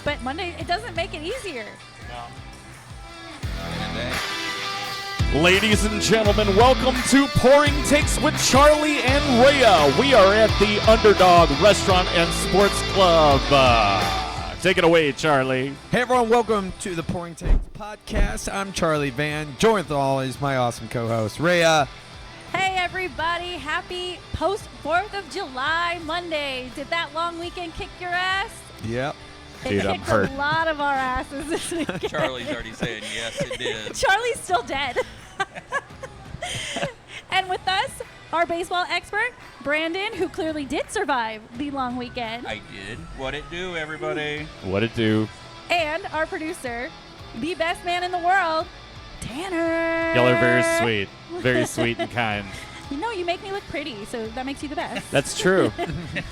But Monday, it doesn't make it easier. Ladies and gentlemen, welcome to Pouring Takes with Charlie and Rayya. We are at the Underdog Restaurant and Sports Club. Take it away, Charlie. Hey everyone, welcome to the Pouring Takes podcast. I'm Charlie Van. Joined with always my awesome co-host Rayya. Hey everybody, happy post 4th of July Monday. Did that long weekend kick your ass? Yep. It Dude, I'm kicked hurt. a lot of our asses this weekend. Charlie's already saying yes, it did. Charlie's still dead. And with us, our baseball expert, Brandon, who clearly did survive the long weekend. I did. What'd it do, everybody? What it do? And our producer, the best man in the world, Tanner. Y'all are very sweet. Very sweet and kind. You know, you make me look pretty, so that makes you the best. That's true.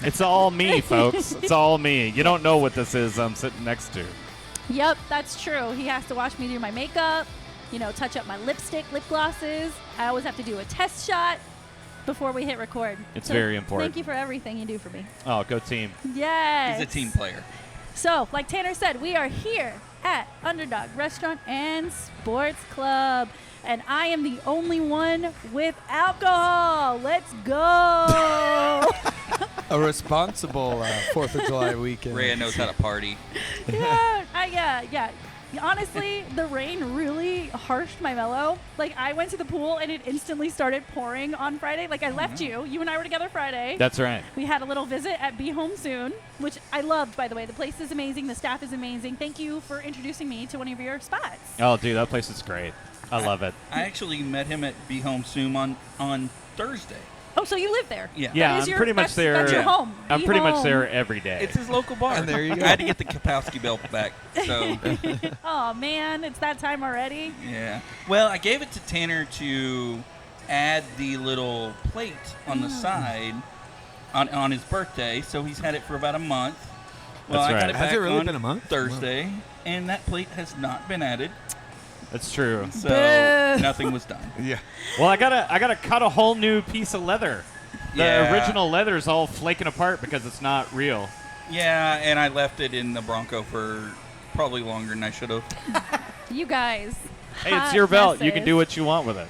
It's all me, folks. It's all me. You don't know what this is I'm sitting next to. Yep, that's true. He has to watch me do my makeup, touch up my lipstick, lip glosses. I always have to do a test shot before we hit record. It's So very important. Thank you for everything you do for me. Oh, go team. Yes. He's a team player. So, like Tanner said, we are here at Underdog Restaurant and Sports Club. And I am the only one with alcohol. Let's go. A responsible 4th of July weekend. Rayya knows how to party. Yeah. Honestly, the rain really harshed my mellow. Like, I went to the pool and it instantly started pouring on Friday. Like, I left you. You and I were together Friday. That's right. We had a little visit at Be Home Soon, which I loved, by the way. The place is amazing. The staff is amazing. Thank you for introducing me to one of your spots. Oh, dude, that place is great. I love it. I actually met him at Be Home Soon on Thursday. Oh, so you live there? Yeah. Yeah, That is I'm your- pretty much that's- there. That's your home. I'm Be pretty much home. there every day. It's his local bar. And there you go. I had to get the Kapowski belt back. So, Oh, man. It's that time already. yeah. Well, I gave it to Tanner to add the little plate on the side on his birthday. So he's had it for about a month. Well, That's I got right. it Has back it really on been a month? Thursday, and that plate has not been added. That's true. So Boo. nothing was done. Yeah. Well, I gotta cut a whole new piece of leather. The Yeah. original leather's all flaking apart because it's not real. Yeah, and I left it in the Bronco for probably longer than I should have. You guys. Hey, it's hot your belt. You can messes. do what you want with it.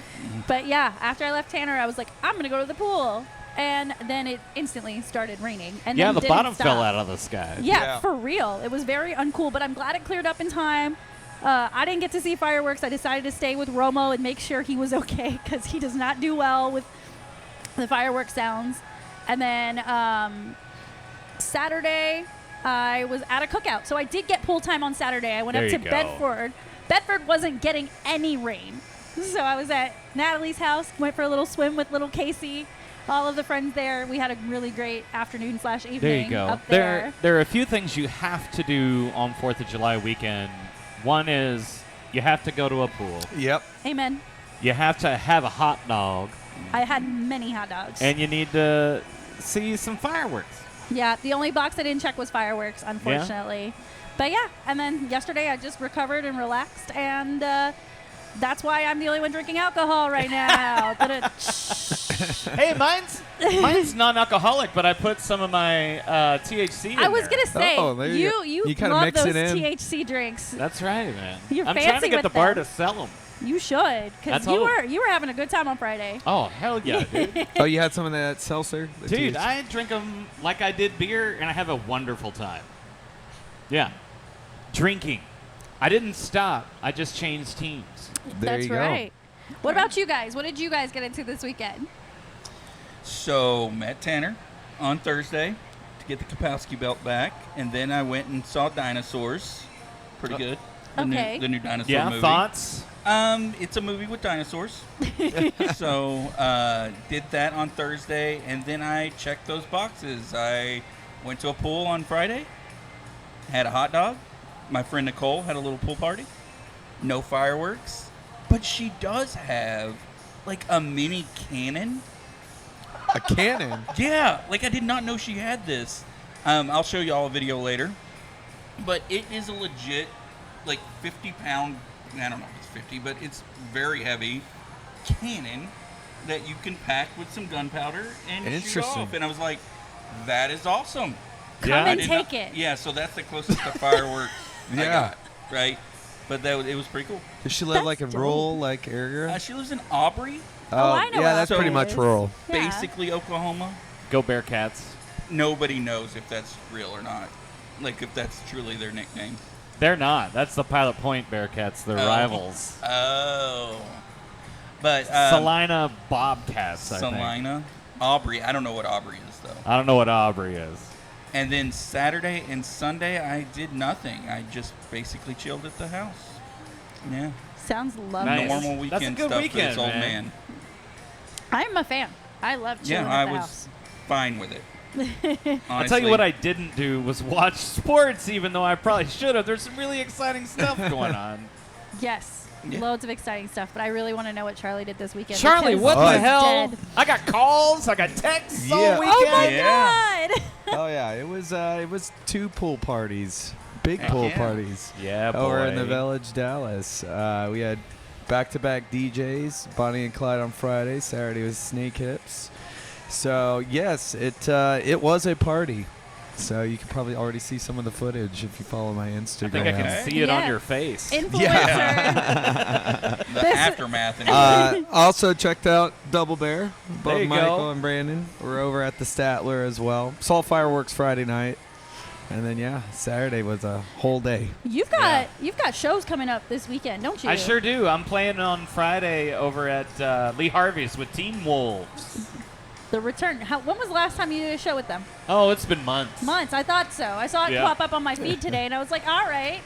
But yeah, after I left Tanner, I was like, I'm going to go to the pool. And then it instantly started raining. And Yeah, then the didn't bottom stop. fell out of the sky. Yeah, Yeah. for real. It was very uncool, but I'm glad it cleared up in time. I didn't get to see fireworks. I decided to stay with Romo and make sure he was okay because he does not do well with the fireworks sounds. And then Saturday, I was at a cookout. So I did get pool time on Saturday. I went There up you to go. Bedford. Bedford wasn't getting any rain. So I was at Natalie's house, went for a little swim with little Casey. All of the friends there. We had a really great afternoon/evening There you go. up there. There are a few things you have to do on 4th of July weekend. One is you have to go to a pool. Yep. Amen. You have to have a hot dog. I had many hot dogs. And you need to see some fireworks. Yeah, the only box I didn't check was fireworks, unfortunately. But yeah, and then yesterday I just recovered and relaxed, and that's why I'm the only one drinking alcohol right now. Hey, mine's non-alcoholic, but I put some of my THC in I was there. going to say, Oh, there you go. you You kinda love mix those it in. THC drinks. That's right, man. You're I'm trying to fancy get the with bar them. to sell them. You should, because That's all. you were having a good time on Friday. Oh, hell yeah, dude. Oh, you had some of that seltzer? The Dude, THC? I drink them like I did beer, and I have a wonderful time. Yeah. Drinking. I didn't stop. I just changed teams. There That's you go. right. What about you guys? What did you guys get into this weekend? So met Tanner on Thursday to get the Kapowski belt back, and then I went and saw Dinosaurs. Pretty good. Okay. The new dinosaur Yeah, movie. thoughts? It's a movie with dinosaurs. So did that on Thursday, and then I checked those boxes. I went to a pool on Friday, had a hot dog. My friend Nicole had a little pool party. No fireworks, but she does have like a mini cannon. A cannon? Yeah, like I did not know she had this. I'll show you all a video later. But it is a legit, like 50-pound, I don't know if it's 50, but it's very heavy cannon that you can pack with some gunpowder and shoot Interesting. off. And I was like, that is awesome. Come Yeah. and did take not- it. Yeah, so that's the closest to fireworks I Yeah. got, right? But it was pretty cool. Does she live That's like in dope. rural like area? She lives in Aubrey, I know Yeah, where that's Aubrey pretty much is. rural. Yeah. basically Oklahoma. Go Bearcats. Nobody knows if that's real or not. Like, if that's truly their nickname. They're not. That's the Pilot Point Bearcats. They're Oh. rivals. Oh. But, Salina Bobcats, I think. Salina. Aubrey. I don't know what Aubrey is, though. I don't know what Aubrey is. And then Saturday and Sunday, I did nothing. I just basically chilled at the house. Yeah. Sounds lovely. Nice. Normal That's a weekend good stuff weekend, for this old man. man. I'm a fan. I love chilling Yeah, at I the was house. fine with it. I'll tell you what I didn't do was watch sports, even though I probably should have. There's some really exciting stuff going on. Yes. Yeah. Loads of exciting stuff, but I really want to know what Charlie did this weekend. Charlie, because what Oh, the he's hell? dead. I got calls. I got texts Yeah. all weekend. Oh my Yeah. God! Oh yeah, it was 2 pool parties, big Heck pool yeah. parties Yeah, boy. over in the Village, Dallas. We had back-to-back DJs, Bonnie and Clyde on Friday. Saturday was Snake Hips. So yes, it was a party. So you can probably already see some of the footage if you follow my Instagram. I think I can Okay. see it on Yeah. your face. Influencer. The This- aftermath. Anyway. Also checked out Double Bear. There Both you Michael go. and Brandon were over at the Statler as well. Saw fireworks Friday night, and then Saturday was a whole day. You've got shows coming up this weekend, don't you? I sure do. I'm playing on Friday over at Lee Harvey's with Teen Wolves. The return. When was the last time you did a show with them? Oh, it's been months. Months. I thought so. I saw it Yeah. pop up on my feed today, and I was like, all right.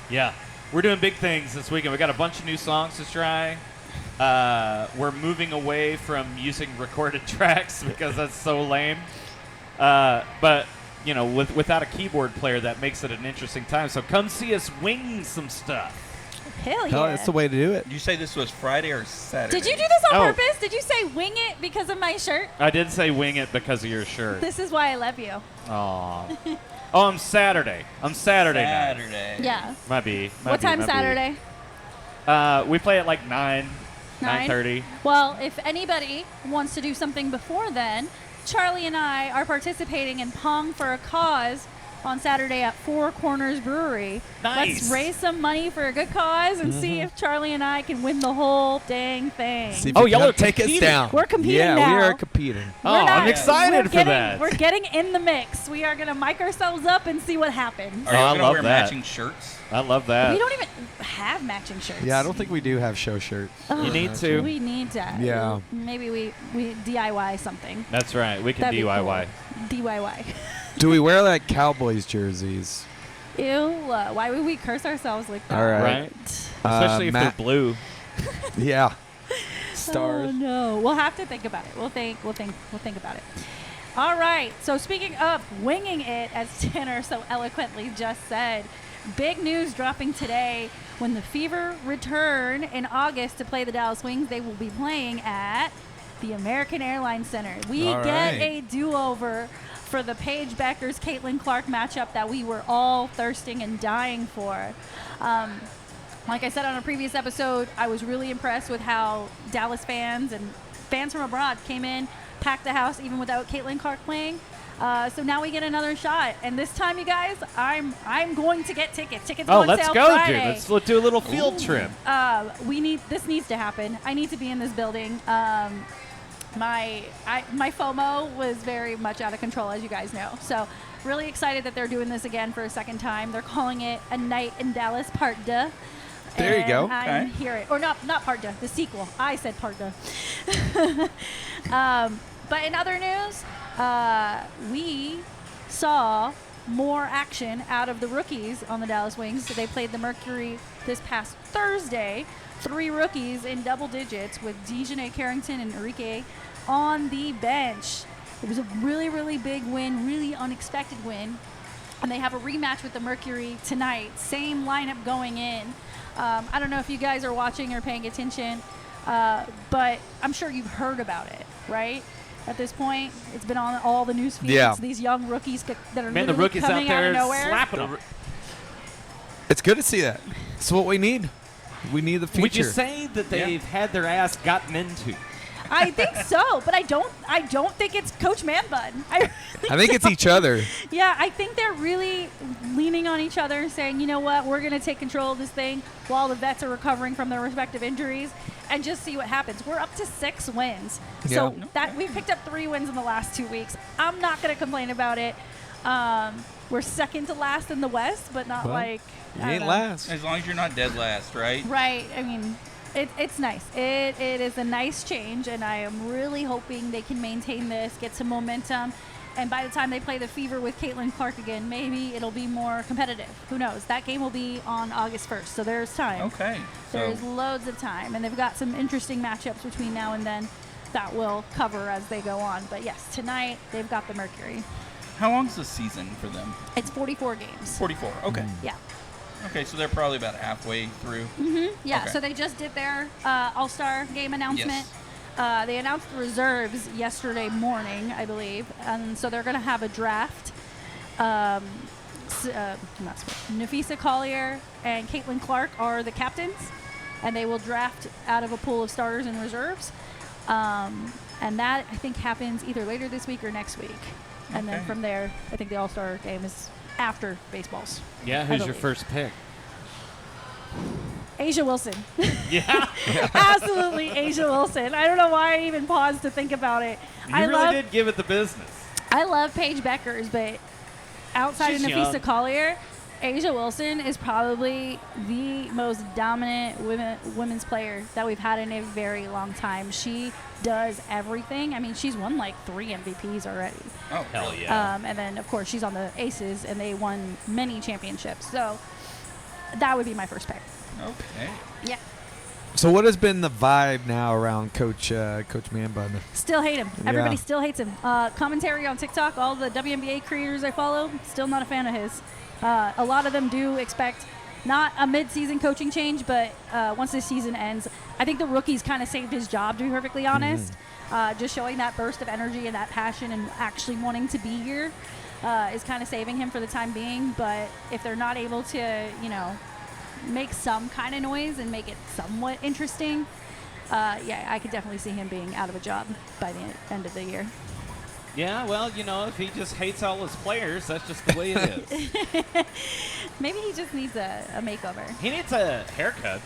Yeah. We're doing big things this weekend. We got a bunch of new songs to try. We're moving away from using recorded tracks because that's so lame. But, without a keyboard player, that makes it an interesting time. So come see us wing some stuff. Hell yeah. Hell, that's the way to do it. Did you say this was Friday or Saturday? Did you do this on Oh. purpose? Did you say wing it because of my shirt? I did say wing it because of your shirt. This is why I love you. Aw. Oh, I'm Saturday. I'm Saturday night. Saturday. Yeah. Might be. What time Saturday? We play at like 9, 9? 9:30. Well, if anybody wants to do something before then, Charlie and I are participating in Pong for a Cause on Saturday at Four Corners Brewery. Nice. Let's raise some money for a good cause and see if Charlie and I can win the whole dang thing. See if Oh, you can y'all are take us competing. down. We're competing yeah, now. we are competing. Oh, We're I'm not- excited we're for getting, that. We're getting in the mix. We are going to mic ourselves up and see what happens. Are you Oh, I going to love wear that. matching shirts? I love that. We don't even have matching shirts. Yeah, I don't think we do have show shirts. Ugh. You need to. We need to. Yeah. Maybe we DIY something. That's right. We can That'd be DIY. cool. DIY. Do we wear like Cowboys jerseys? Ew. Why would we curse ourselves like that? All right. Right? Especially if Matt- they're blue. Yeah. Oh Stars. no. We'll have to think about it. We'll think about it. All right. So speaking of winging it, as Tanner so eloquently just said, big news dropping today. When the Fever return in August to play the Dallas Wings, they will be playing at the American Airlines Center. We All get right. a do-over for the Paige Beckers Caitlin Clark matchup that we were all thirsting and dying for. Like I said on a previous episode, I was really impressed with how Dallas fans and fans from abroad came in, packed the house even without Caitlin Clark playing. So now we get another shot, and this time, you guys, I'm going to get tickets. Tickets Oh, on let's sale go, Friday. dude. Let's do a little field trip. This needs to happen. I need to be in this building. My FOMO was very much out of control, as you guys know. So really excited that they're doing this again for a second time. They're calling it A Night in Dallas Part 2. There you go. I'm Okay. here. Or not Part 2, the sequel. I said Part 2. But in other news, we saw more action out of the rookies on the Dallas Wings. They played the Mercury this past Thursday. 3 rookies in double digits with Dejanay Carrington and Enrique on the bench. It was a really, really big win, really unexpected win. And they have a rematch with the Mercury tonight. Same lineup going in. I don't know if you guys are watching or paying attention, but I'm sure you've heard about it, right? At this point, it's been on all the news feeds. Yeah. These young rookies that are Man, the literally rookies out coming out of there nowhere. slapping them. It's good to see that. It's what we need. We need the future. Would you say that they've had their ass gotten into? I think so, but I don't think it's Coach Man Bun. I think it's each other. Yeah, I think they're really leaning on each other, saying, you know what, we're going to take control of this thing while the vets are recovering from their respective injuries and just see what happens. We're up to 6 wins. So that we've picked up 3 wins in the last 2 weeks. I'm not going to complain about it. We're second to last in the West, but not Well, like You ain't last. As long as you're not dead last, right? Right. I mean, it's nice. It is a nice change, and I am really hoping they can maintain this, get some momentum, and by the time they play the Fever with Caitlin Clark again, maybe it'll be more competitive. Who knows? That game will be on August 1st, so there's time. Okay. There's loads of time, and they've got some interesting matchups between now and then that we'll cover as they go on. But yes, tonight they've got the Mercury. How long's the season for them? It's 44 games. 44. Okay. Yeah. Okay, so they're probably about halfway through. Yeah, Okay. so they just did their All-Star game announcement. Yes. They announced the reserves yesterday morning, I believe, and so they're going to have a draft. Nafisa Collier and Caitlin Clark are the captains, and they will draft out of a pool of starters and reserves. And that, I think, happens either later this week or next week. And then Okay. from there, I think the All-Star game is after baseballs. Yeah, I who's your believe. first pick? Asia Wilson. Yeah. Absolutely Asia Wilson. I don't know why I even paused to think about it. You I really did give it the business. I love Paige Beckers, but outside She's of Nafisa young. Collier, Asia Wilson is probably the most dominant women's player that we've had in a very long time. She does everything. I mean, she's won like 3 MVPs already. Oh, Hell yeah. And then, of course, she's on the Aces, and they won many championships. So that would be my first pick. Okay. Yeah. So what has been the vibe now around Coach Man Bun? Still hate him. Everybody Yeah. still hates him. Commentary on TikTok, all the WNBA creators I follow, still not a fan of his. A lot of them do expect not a mid-season coaching change, but once this season ends, I think the rookies kind of saved his job, to be perfectly honest. Just showing that burst of energy and that passion and actually wanting to be here is kind of saving him for the time being. But if they're not able to, make some kind of noise and make it somewhat interesting, I could definitely see him being out of a job by the end of the year. Yeah, well, if he just hates all his players, that's just the way it is. Maybe he just needs a makeover. He needs a haircut.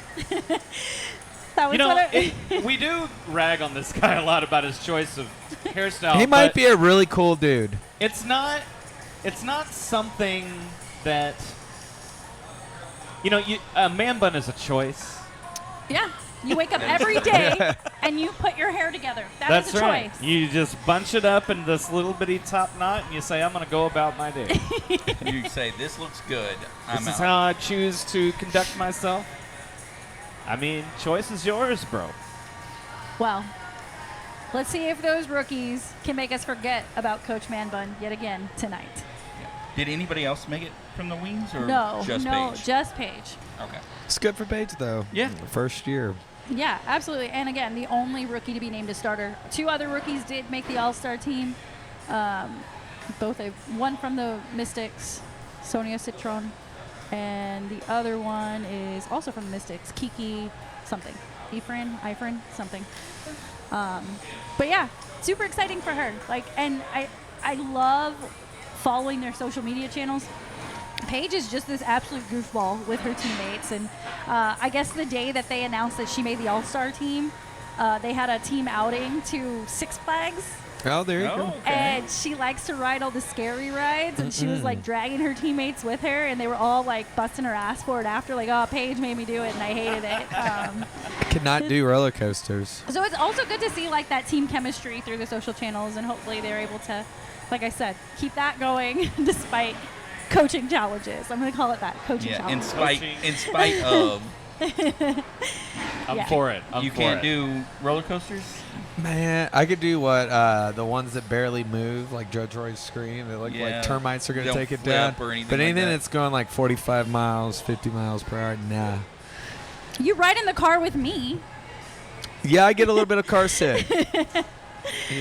That was We do rag on this guy a lot about his choice of hairstyle. He might but be a really cool dude. It's not something that a man bun is a choice. Yeah. You wake up every day and you put your hair together. That's a right. choice. You just bunch it up in this little bitty top knot, and you say, "I'm going to go about my day." You say, this looks good. I'm This out. is how I choose to conduct myself. I mean, choice is yours, bro. Well, let's see if those rookies can make us forget about Coach Man Bun yet again tonight. Did anybody else make it from the wings, or No, just Paige? just Paige. Okay. It's good for Paige, though. Yeah. First year. Yeah, absolutely. And again, the only rookie to be named a starter. 2 other rookies did make the All-Star team. One from the Mystics, Sonia Citron, and the other one is also from the Mystics, Kiki something. Ifrin, something. But yeah, super exciting for her. And I love following their social media channels. Paige is just this absolute goofball with her teammates, and I guess the day that they announced that she made the All-Star team, they had a team outing to Six Flags, Oh, there you go. Okay. and she likes to ride all the scary rides, and she was dragging her teammates with her, and they were all busting her ass for it after, oh, Paige made me do it, and I hated it. Cannot do roller coasters. So it's also good to see that team chemistry through the social channels, and hopefully they're able to, like I said, keep that going despite coaching challenges. I'm going to call it that, coaching Yeah. challenges. In spite of, I'm Yeah. for it. you can't do roller coasters. Man, I could do what the ones that barely move, like Judge Roy's scream. They look Yeah. like termites are going to Don't take it flip down. or anything But like anything that. that's going 45 miles, 50 miles per hour, nah. You ride in the car with me. Yeah, I get a little bit of car sick.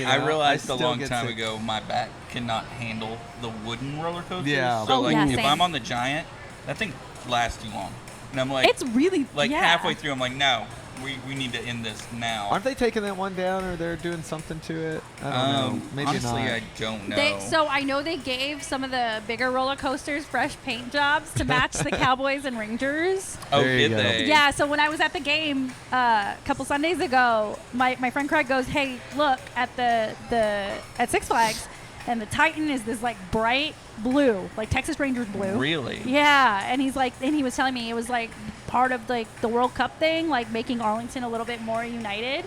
I realized a still long get time sick. ago my back cannot handle the wooden roller coasters. Yeah. So Oh, yeah, if same. I'm on the giant, that thing lasts too long. And I'm like, It's really halfway through, I'm like, no, we need to end this now. Aren't they taking that one down, or they're doing something to it? I don't know. Maybe honestly, not. I don't know. So I know they gave some of the bigger roller coasters fresh paint jobs to match the Cowboys and Rangers. Oh, There you did go. they? Yeah, so when I was at the game a couple Sundays ago, my friend Craig goes, "Hey, look at at Six Flags, and the Titan is this like bright blue, like Texas Rangers blue." Really? Yeah, and he was telling me it was like part of like the World Cup thing, like making Arlington a little bit more united.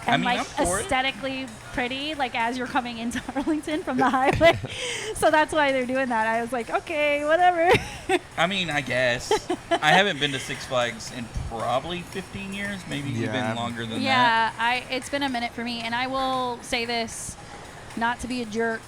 I And mean, like I'm for it. aesthetically pretty, like as you're coming into Arlington from the highway. So that's why they're doing that. I was like, okay, whatever. I mean, I guess. I haven't been to Six Flags in probably 15 years, maybe Yeah. even longer than that. Yeah, it's been a minute for me, and I will say this, not to be a jerk,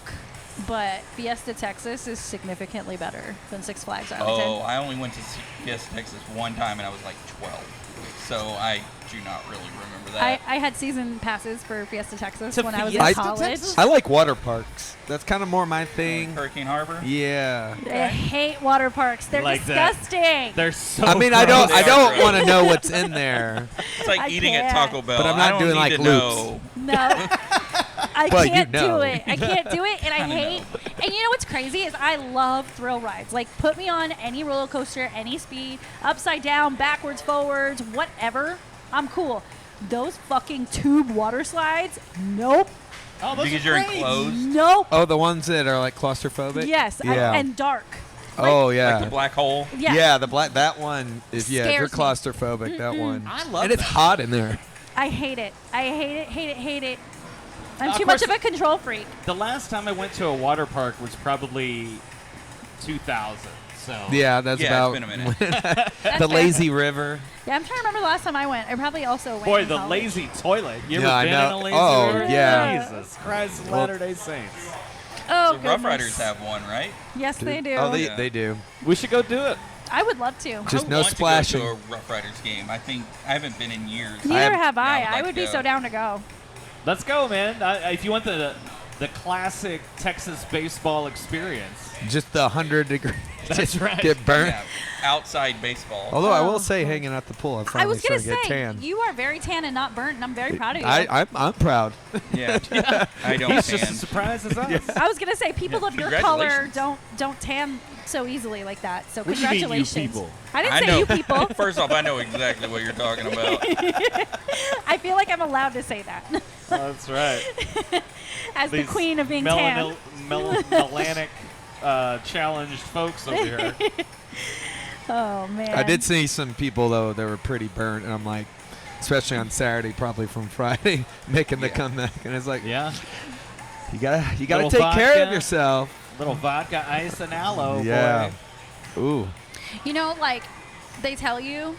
but Fiesta Texas is significantly better than Six Flags Arlington. Oh, I only went to Fiesta Texas one time, and I was like 12. So I do not really remember that. I had season passes for Fiesta Texas To when I was in Fiesta college. Texas? I like water parks. That's kind of more my thing. Hurricane Harbor? Yeah. I hate water parks. They're Like that. disgusting. They're so. I mean, gross. They are don't gross. want to know what's in there. It's like I eating at can't. Taco Bell. But I'm not I don't doing, need like, to loops. know. No. I Well, you can't know. do it. I can't do it, and I Kinda hate. know. And you know what's crazy is I love thrill rides. Like, put me on any roller coaster, any speed, upside down, backwards, forwards, whatever. I'm cool. Those fucking tube water slides, nope, Oh, those Because are you're great. enclosed. nope. Oh, the ones that are like claustrophobic? Yes, Yeah. and dark. Oh, yeah. Like the black hole. Yeah. Yeah, the black, that one is, yeah, if you're Scares me. claustrophobic, that one. I love And it's that. hot in there. I hate it. I hate it. Hate it. Hate it. I'm Of too much course- of a control freak. The last time I went to a water park was probably 2000. So Yeah, that's Yeah, about it's been a minute. That's the fair. lazy river. Yeah, I'm trying to remember the last time I went. I probably also went. Boy, in the college. lazy toilet. You ever Yeah, I been know. in a lazy Oh, river? yeah. Jesus Christ, Well- Latter-day Saints. Oh, The Rough goodness. Riders have one, right? Yes, they do. Oh, Yeah. they do. We should go do it. I would love to. Just I no want splashing. To go to a Rough Riders game. I think I haven't been in years. Neither I have I. Yeah, I would I like would to be go. so down to go. Let's go, man. If you want the classic Texas baseball experience. Just the 100 degrees. That's right. Get burnt. Yeah, outside baseball. Although I Oh. will say, hanging out the pool, I I finally was gonna started to say get tan. you are very tan and not burnt, and I'm very proud of you. I'm proud. Yeah. I don't He's just tan. as surprised as us. I was gonna say people Yeah, of your color congratulations. don't tan so easily like that. So What do you mean, you congratulations. people? I didn't I say know. you people. First off, I know exactly what you're talking about. I feel like I'm allowed to say that That's right. as the These queen of being tan. melanic challenged folks over here. Oh man. I did see some people, though, that were pretty burnt, and I'm like, especially on Saturday, probably from Friday, making the Yeah. comeback. And it's like, Yeah. you gotta Little take care vodka. of yourself. Little vodka, ice, and aloe. Yeah. Boy. Ooh. You know, like they tell you,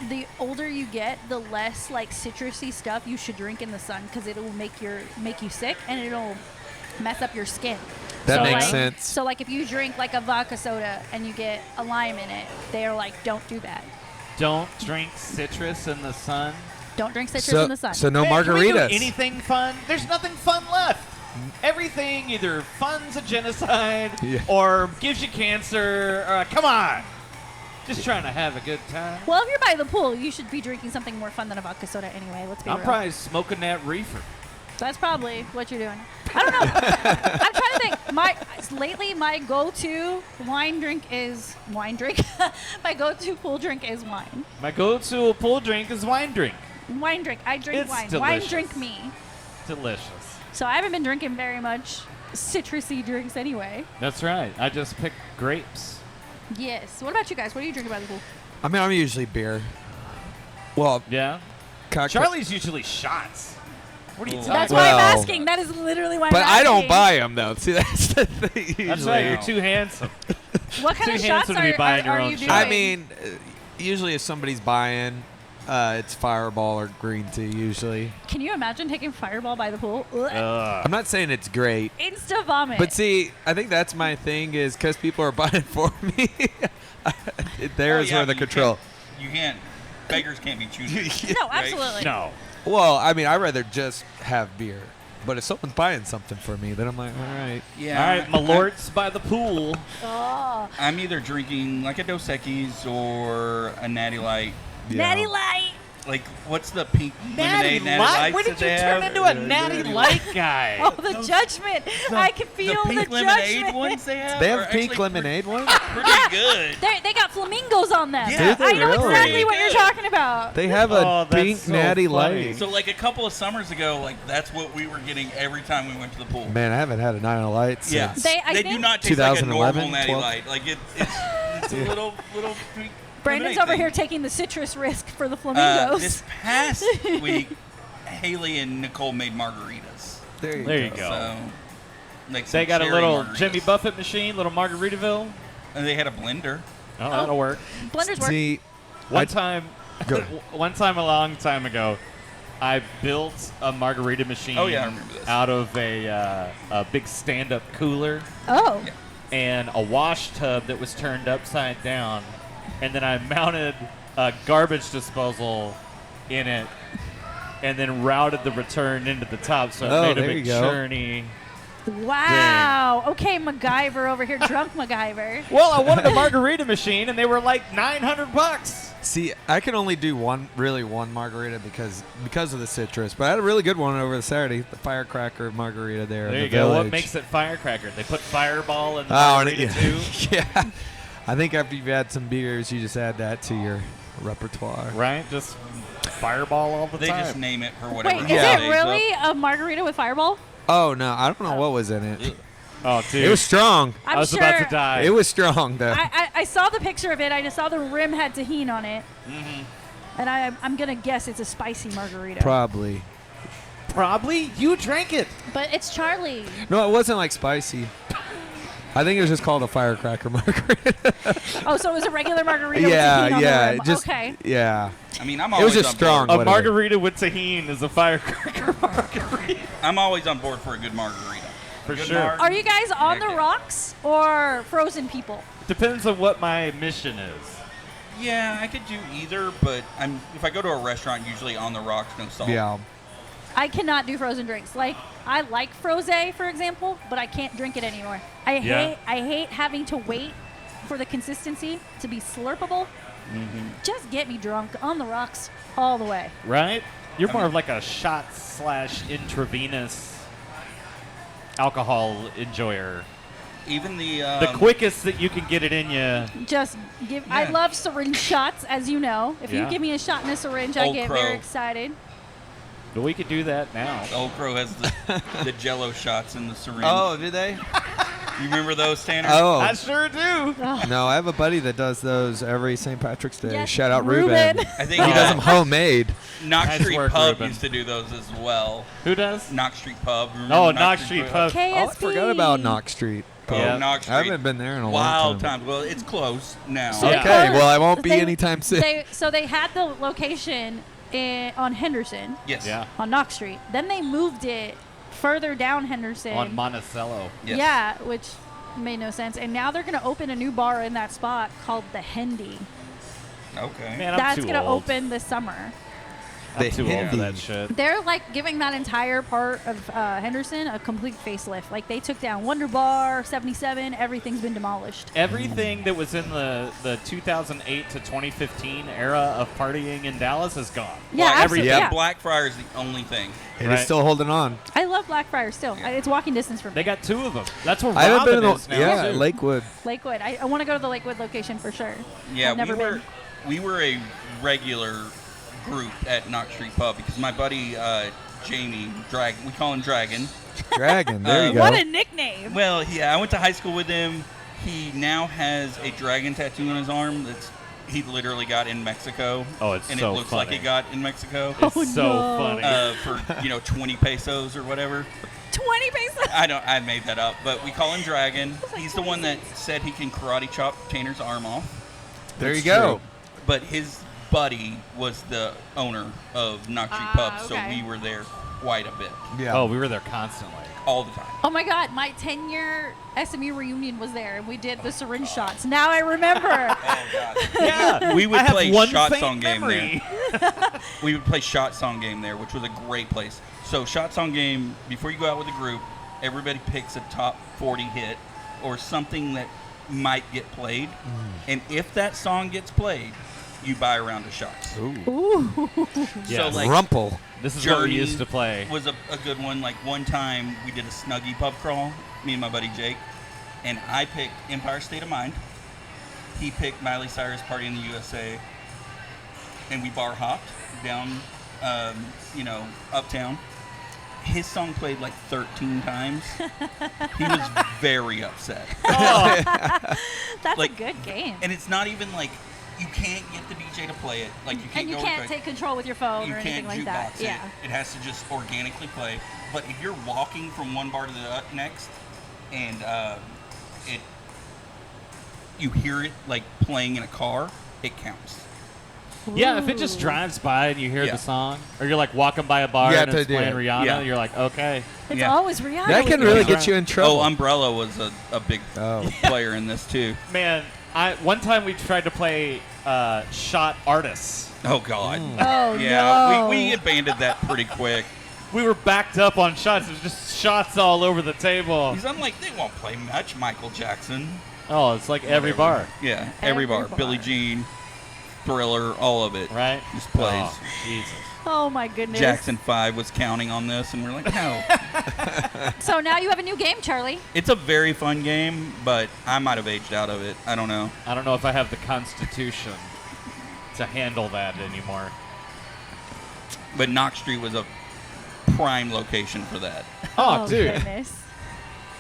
the older you get, the less like citrusy stuff you should drink in the sun because it'll make you sick and it'll mess up your skin. That So, makes like- sense. So like if you drink like a vodka soda and you get a lime in it, they're like, don't do that. Don't drink citrus in the sun. Don't drink citrus in the sun. So no Hey, can we do margaritas. anything fun? There's nothing fun left. Everything either funds a genocide Yeah. or gives you cancer. Come on. Just trying to have a good time. Well, if you're by the pool, you should be drinking something more fun than a vodka soda anyway. Let's be I'm real. probably smoking that reefer. That's probably what you're doing. I don't know. I'm trying to think. Lately, my go-to wine drink is wine drink. My go-to pool drink is wine. My go-to pool drink is wine drink. Wine drink. I drink It's wine. Wine delicious. drink me. Delicious. So I haven't been drinking very much citrusy drinks anyway. That's right. I just picked grapes. Yes. What about you guys? What are you drinking by the pool? I mean, I'm usually beer. Well, Yeah. cocktail. Charlie's usually shots. What are you Ooh. talking That's about? why I'm Well- asking. That is literally why But I'm I asking. don't buy them, though. See, that's the thing. Usually. That's right. You're too handsome. What kind Too of shots handsome to be buying your are own you shots. doing? I mean, usually if somebody's buying, it's Fireball or green tea, usually. Can you imagine taking Fireball by the pool? Ugh. Ugh. I'm not saying it's great. Insta vomit. But see, I think that's my thing is because people are buying for me. There's Oh, yeah, where the but you control. can't. Beggars can't be choosers. no, right? absolutely. No. Well, I mean, I'd rather just have beer. But if someone's buying something for me, then I'm like, all right. Yeah. All right, my lords by the pool. Oh, I'm either drinking like a Dos Equis or a Natty Light. Yeah. Natty Light. Like, what's the pink Natty lemonade, Natty Light? Lights When did that you they turn have? into a Natty Light guy? Oh, the judgment. I can feel the the pink lemonade judgment. ones they have? They are have pink actually lemonade ones? Pretty good. They got flamingos on them. Yeah. Do they I know really? exactly what you're Good. talking about. They have a Oh, that's pink so natty funny. light. So, like, a couple of summers ago, like, that's what we were getting every time we went to the pool. Man, I haven't had a Nine Light since. Yeah. I They do think not taste like a 2011, normal Natty 12. Light. Like, it's a little pink Brandon's lemonade over thing. here taking the citrus risk for the flamingos. This past week, Haley and Nicole made margaritas. There you There you go. go. So, like, They some got a cherry little margaritas. Jimmy Buffett machine, little Margaritaville. And they had a blender. Oh, that'll work. Blenders work. See, One time a long time ago, I built a margarita machine Oh, yeah, I remember this. out of a big stand-up cooler Oh. Yeah. and a wash tub that was turned upside down, and then I mounted a garbage disposal in it, and then routed the return into the top, so it Oh, made a there big you go. churny. Wow. Okay, MacGyver over here, drunk MacGyver. Well, I wanted a margarita machine, and they were like $900. see, I can only do one margarita because of the citrus. But I had a really good one over the Saturday, the firecracker margarita there. in There the you go. What Village. makes it firecracker? They put Fireball in the Oh, and margarita too, yeah. I think after you've had some beers, you just add that to your repertoire. right? Just Fireball all the They time. just name it for whatever. Wait, is Yeah. it really a margarita with Fireball? Oh no, I don't know what was in it. Oh, dude. It was strong. I'm I was sure. about to die. It was strong though. I saw the picture of it. I just saw the rim had tahini on it. And I'm going to guess it's a spicy margarita. Probably. Probably. You drank it. But it's Charlie. No, it wasn't like spicy. I think it was just called a firecracker margarita. Oh, so it was a regular margarita with tahini yeah, on yeah. the rim. Just Okay. yeah. I mean, I'm It was always just on strong. board. A Whatever. margarita with tahini is a firecracker margarita. I'm always on board for a good margarita. For Good sure. Are you guys on the Yeah, okay. rocks or frozen people? Depends on what my mission is. Yeah, I could do either, but if I go to a restaurant, usually on the rocks, no salt. Yeah. I cannot do frozen drinks. Like I like frosé, for example, but I can't drink it anymore. I hate having to wait for the consistency to be slurpable. Just get me drunk on the rocks all the way. Right? You're more of like a shot / intravenous alcohol enjoyer. Even the The quickest that you can get it in you. Just give. I Yeah. love syringe shots, as you know. If Yeah. you give me a shot in a syringe, I Old get Crow. very excited. But we could do that now. Old Crow has the Jello shots in the syringe. Oh, did they? You remember those, Tanner? Oh. I sure do. No, I have a buddy that does those every St. Patrick's Day. Yes, Shout out Ruben. Ruben. I think He does them homemade. Knox Nice Street work, Pub Ruben. used to do those as well. Who does? Knox Street Pub. Remember Oh, Knox Street Pub. KSP. Oh, I forgot about Knox Street. Oh, Yeah. Knox Street. I haven't been there in a Wild long time. times. Well, it's closed now. So- Yeah. Okay, well, I won't be They- anytime soon. So they had the location on Henderson, Yes. Yeah. on Knox Street. Then they moved it further down Henderson. On Monticello. Yes. Yeah, which made no sense. And now they're going to open a new bar in that spot called the Hendy. Okay. Man, I'm That's too going to old. open this summer. I'm The too old for Hindi. that shit. They're like giving that entire part of Henderson a complete facelift. Like they took down Wonder Bar, 77, everything's been demolished. Everything that was in the 2008 to 2015 era of partying in Dallas is gone. Yeah, Black- absolutely. Yep. Yeah. Blackfriars the only thing. It Right. is still holding on. I love Blackfriars still. It's walking distance from They me. got 2 of them. That's where I haven't been Robin in is the now, too. Lakewood. Lakewood. I want to go to the Lakewood location for sure. Yeah, I've never been. we were a regular group at Knox Street Pub because my buddy Jamie, we call him Dragon. Dragon. There you go. What a nickname. Well, yeah, I went to high school with him. He now has a dragon tattoo on his arm he literally got in Mexico. Oh, it's and so it looks like funny. he got in Mexico It's Oh, so no. funny. for 20 pesos or whatever. 20 pesos. I made that up, but we call him Dragon. He's the one that said he can karate chop Tanner's arm off. There you That's go. true. But his buddy was the owner of Knox Street Ah, Pub, okay. so we were there quite a bit, Yeah. Oh, we were there constantly. all the time. Oh my God, my 10-year SMU reunion was there, and we did the syringe shots. Now I remember. Oh God. Yeah, We would I have play one Shot faint Song Game memory. We would play Shot Song Game there, which was a great place. So Shot Song Game, before you go out with a group, everybody picks a top 40 hit or something that might get played. And if that song gets played, you buy a round of shots. Ooh. Yes. So like Rumple. This is what we Journey used to play. was a good one. Like one time we did a Snuggie pub crawl, me and my buddy Jake, and I picked Empire State of Mind. He picked Miley Cyrus Party in the USA, and we bar hopped down, uptown. His song played like 13 times. He was very upset. Oh, That's Like- a good game. And it's not even like you can't get the DJ to play it. Like you can't And you go can't with take control with your phone you or anything can't like jukebox that. it. Yeah. It has to just organically play. But if you're walking from one bar to the next, and you hear it like playing in a car, it counts. yeah. If it just Ooh. drives by and you hear Yeah. the song, or you're like walking by a bar Yeah, and it's to do playing it. Rihanna, Yeah. you're like, okay. It's Yeah. always Rihanna. That can with really you. get you in trouble. Oh, Umbrella was a big Oh. player in this too. Man, one time we tried to play shot artists. Oh God. Oh, Yeah, no. we abandoned that pretty quick. We were backed up on shots. It was just shots all over the table. Because I'm like, they won't play much Michael Jackson. Oh, it's like every bar, Yeah, every Every bar. bar. Billie Jean, Thriller, all of it. right? Just plays. Oh, Jesus. Oh, my goodness. Jackson 5 was counting on this, and we're like, no. So now you have a new game, Charlie. It's a very fun game, but I might have aged out of it. I don't know. I don't know if I have the constitution to handle that anymore. But Knox Street was a prime location for that. Oh, dude. Goodness.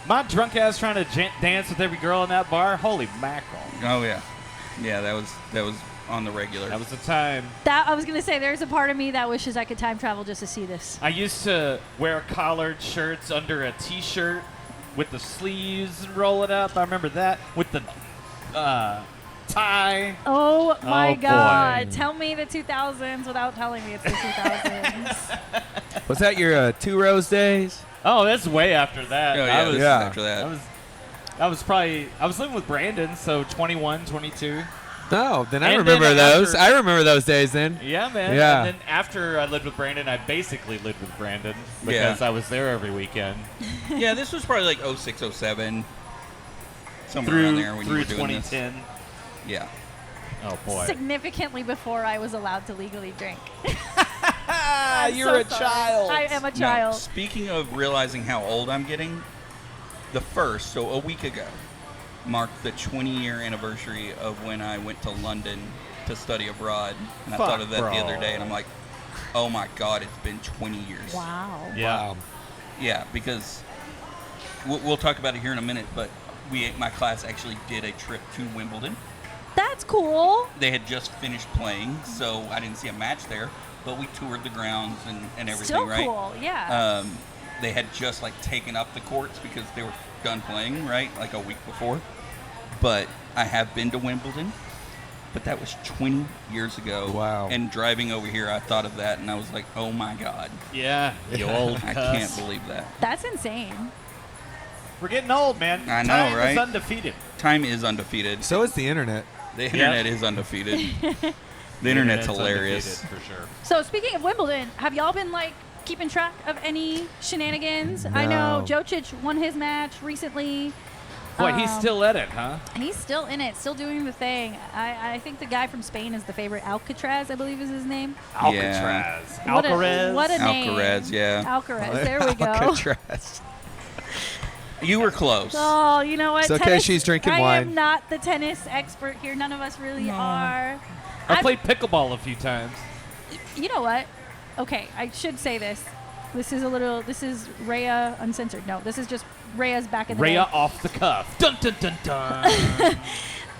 My drunk ass trying to dance with every girl in that bar. Holy mackerel. Oh yeah, yeah. That was on the regular. That was the time. That I was gonna say, there's a part of me that wishes I could time travel just to see this. I used to wear collared shirts under a t-shirt with the sleeves and roll it up. I remember that with the tie. Oh my Oh, boy. God! Tell me the 2000s without telling me it's the 2000s. Was that your 2 Rose days? Oh, that's way after that. Oh, I yeah, was, this is Yeah. after that. I was living with Brandon, so 21, 22. No, then I And remember then those. after- I remember those days then. Yeah, man. Yeah. And then after I lived with Brandon, I basically lived with Brandon Yeah. because I was there every weekend Yeah, this was probably like 06, 07. Somewhere around through there when through you were doing this. 2010. Yeah. Oh boy. Significantly before I was allowed to legally drink. Ah, I'm so sorry. I am a Now, child. speaking of realizing how old I'm getting, so a week ago, marked the 20-year anniversary of when I went to London to study abroad. And I Fuck, thought of that bro. the other day, and I'm like, oh my God, it's been 20 years. Wow. Yeah. Yeah, because we'll talk about it here in a minute, but my class actually did a trip to Wimbledon. That's cool. They had just finished playing, so I didn't see a match there, but we toured the grounds and everything, Still right? cool. Yeah. They had just like taken up the courts because they were done playing, right? Like a week before. But I have been to Wimbledon, but that was 20 years ago. Wow. And driving over here, I thought of that, and I was like, oh my God. Yeah. You old I cuss. can't believe that. That's insane. We're getting old, man. I know, Time right? is undefeated. Time is undefeated. So is the internet. The internet is undefeated. The internet's hilarious. undefeated, for sure. So speaking of Wimbledon, have y'all been like keeping track of any shenanigans? I know No. Jocic won his match recently. Boy, he's still at it, huh? He's still in it, still doing the thing. I think the guy from Spain is the favorite. Alcatraz, I believe is his name. Alcatraz. What a- Alcaraz. what a name. Alcaraz, yeah. Alcaraz, there we go. Alcatraz. You were close. Oh, you know what? It's okay, Tennis- she's drinking I wine. am not the tennis expert here. None of us really are. I played pickleball a few times. You know what? Okay, I should say this. This is Rayya Uncensored. No, this is just Rayya's back in the day. Rayya off the cuff. Dun dun dun dun.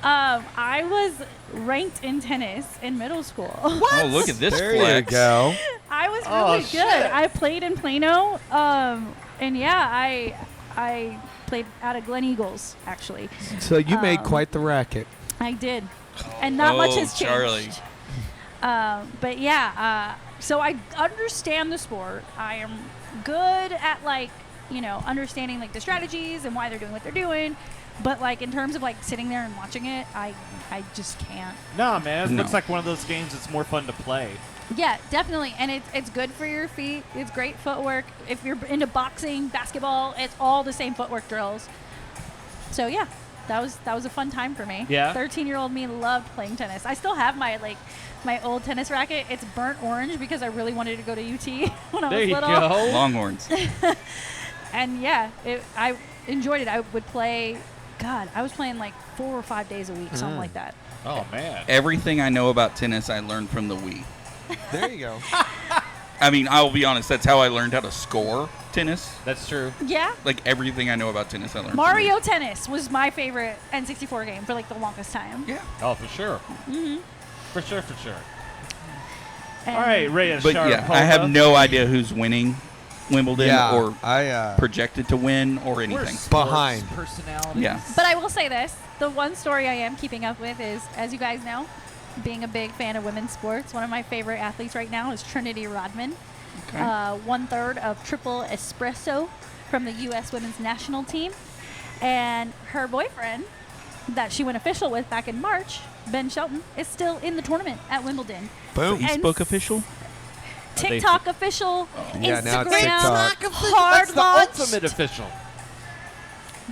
I was ranked in tennis in middle school. Oh, look at this There you flex. go. I was Oh, really good. shit. I played in Plano, and yeah, I played out of Glen Eagles actually. So you made quite the racket. I did, and not much has changed. Charlie. But yeah, so I understand the sport. I am good at understanding like the strategies and why they're doing what they're doing. But like in terms of like sitting there and watching it, I just can't. Nah, man. It No. looks like one of those games that's more fun to play. Yeah, definitely, and it's good for your feet. It's great footwork. If you're into boxing, basketball, it's all the same footwork drills. So yeah, That was a fun time for me. Yeah? 13-year-old me loved playing tennis. I still have my old tennis racket. It's burnt orange because I really wanted to go to UT when I There was you little. go. Longhorns. And yeah, I enjoyed it. I would play. God, I was playing like 4 or 5 days a week, something like that. Oh, man. Everything I know about tennis, I learned from the Wii. There you go. I mean, I'll be honest. That's how I learned how to score tennis. That's true. Yeah. Like everything I know about tennis, I learned. Mario From Tennis was my favorite N64 game for like the longest time. the Wii. Yeah. Oh, for sure. Mm-hmm. For sure. And All right, Rayya But yeah, Sharapova. I have no idea who's winning Wimbledon Yeah, or I projected to win or We're anything. sports Behind. personalities. Yeah. But I will say this: the one story I am keeping up with is, as you guys know, being a big fan of women's sports. One of my favorite athletes right now is Trinity Rodman. Okay. 1/3 of triple espresso from the U.S. women's national team. And her boyfriend, that she went official with back in March, Ben Shelton, is still in the tournament at Wimbledon. boom. Facebook official? TikTok official, Yeah, now it's Instagram, TikTok. hard That's the launched. ultimate official.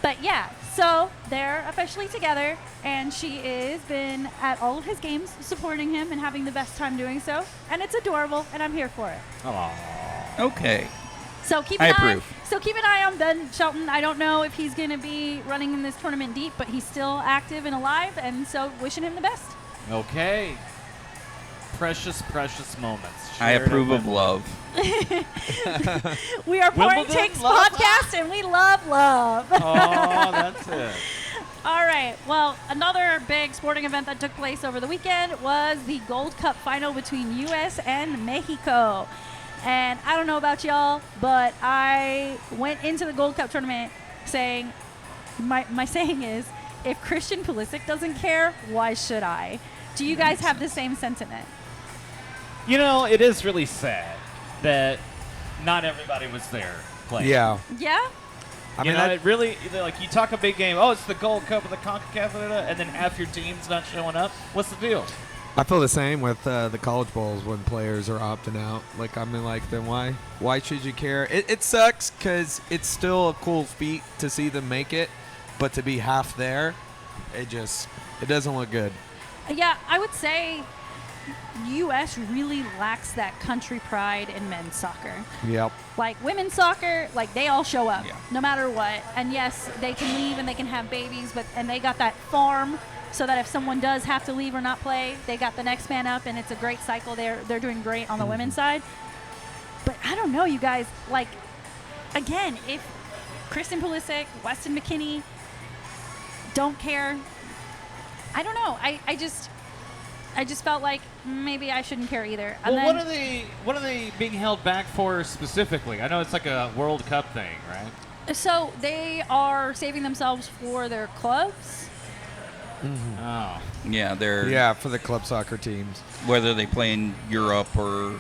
But yeah, so they're officially together, and she is been at all of his games supporting him and having the best time doing so. And it's adorable, and I'm here for it. Oh. Okay. So keep I an eye. approve. So keep an eye on Ben Shelton. I don't know if he's going to be running in this tournament deep, but he's still active and alive, and so wishing him the best. Okay. Precious moments. I Shared approve at of Wimbledon. love. We are Pouring Wimbledon, Takes love. podcast, and we love love. Oh, that's it. All right. Well, another big sporting event that took place over the weekend was the Gold Cup final between U.S. and Mexico. And I don't know about y'all, but I went into the Gold Cup tournament saying, my saying is, if Christian Pulisic doesn't care, why should I? Do you guys have the same sentiment? You know, it is really sad that not everybody was there playing. Yeah. Yeah? I You mean, know, that, it really, like, you talk a big game, oh, it's the Gold Cup of the CONCACAF, and then half your team's not showing up. What's the deal? I feel the same with the college bowls when players are opting out. Like, I mean, like, then why should you care? It sucks because it's still a cool feat to see them make it, but to be half there, it doesn't look good. Yeah, I would say U.S. really lacks that country pride in men's soccer. Yep. Like women's soccer, like they all show up Yeah. no matter what. And yes, they can leave and they can have babies, and they got that farm so that if someone does have to leave or not play, they got the next man up, and it's a great cycle. They're doing great on the women's side. But I don't know, you guys. Like, again, if Kristen Pulisic, Weston McKinney don't care, I don't know. I just felt like maybe I shouldn't care either. And Well, then, what are they being held back for specifically? I know it's like a World Cup thing, right? so they are saving themselves for their clubs. Oh. Yeah, they're Yeah, for the club soccer teams. whether they play in Europe or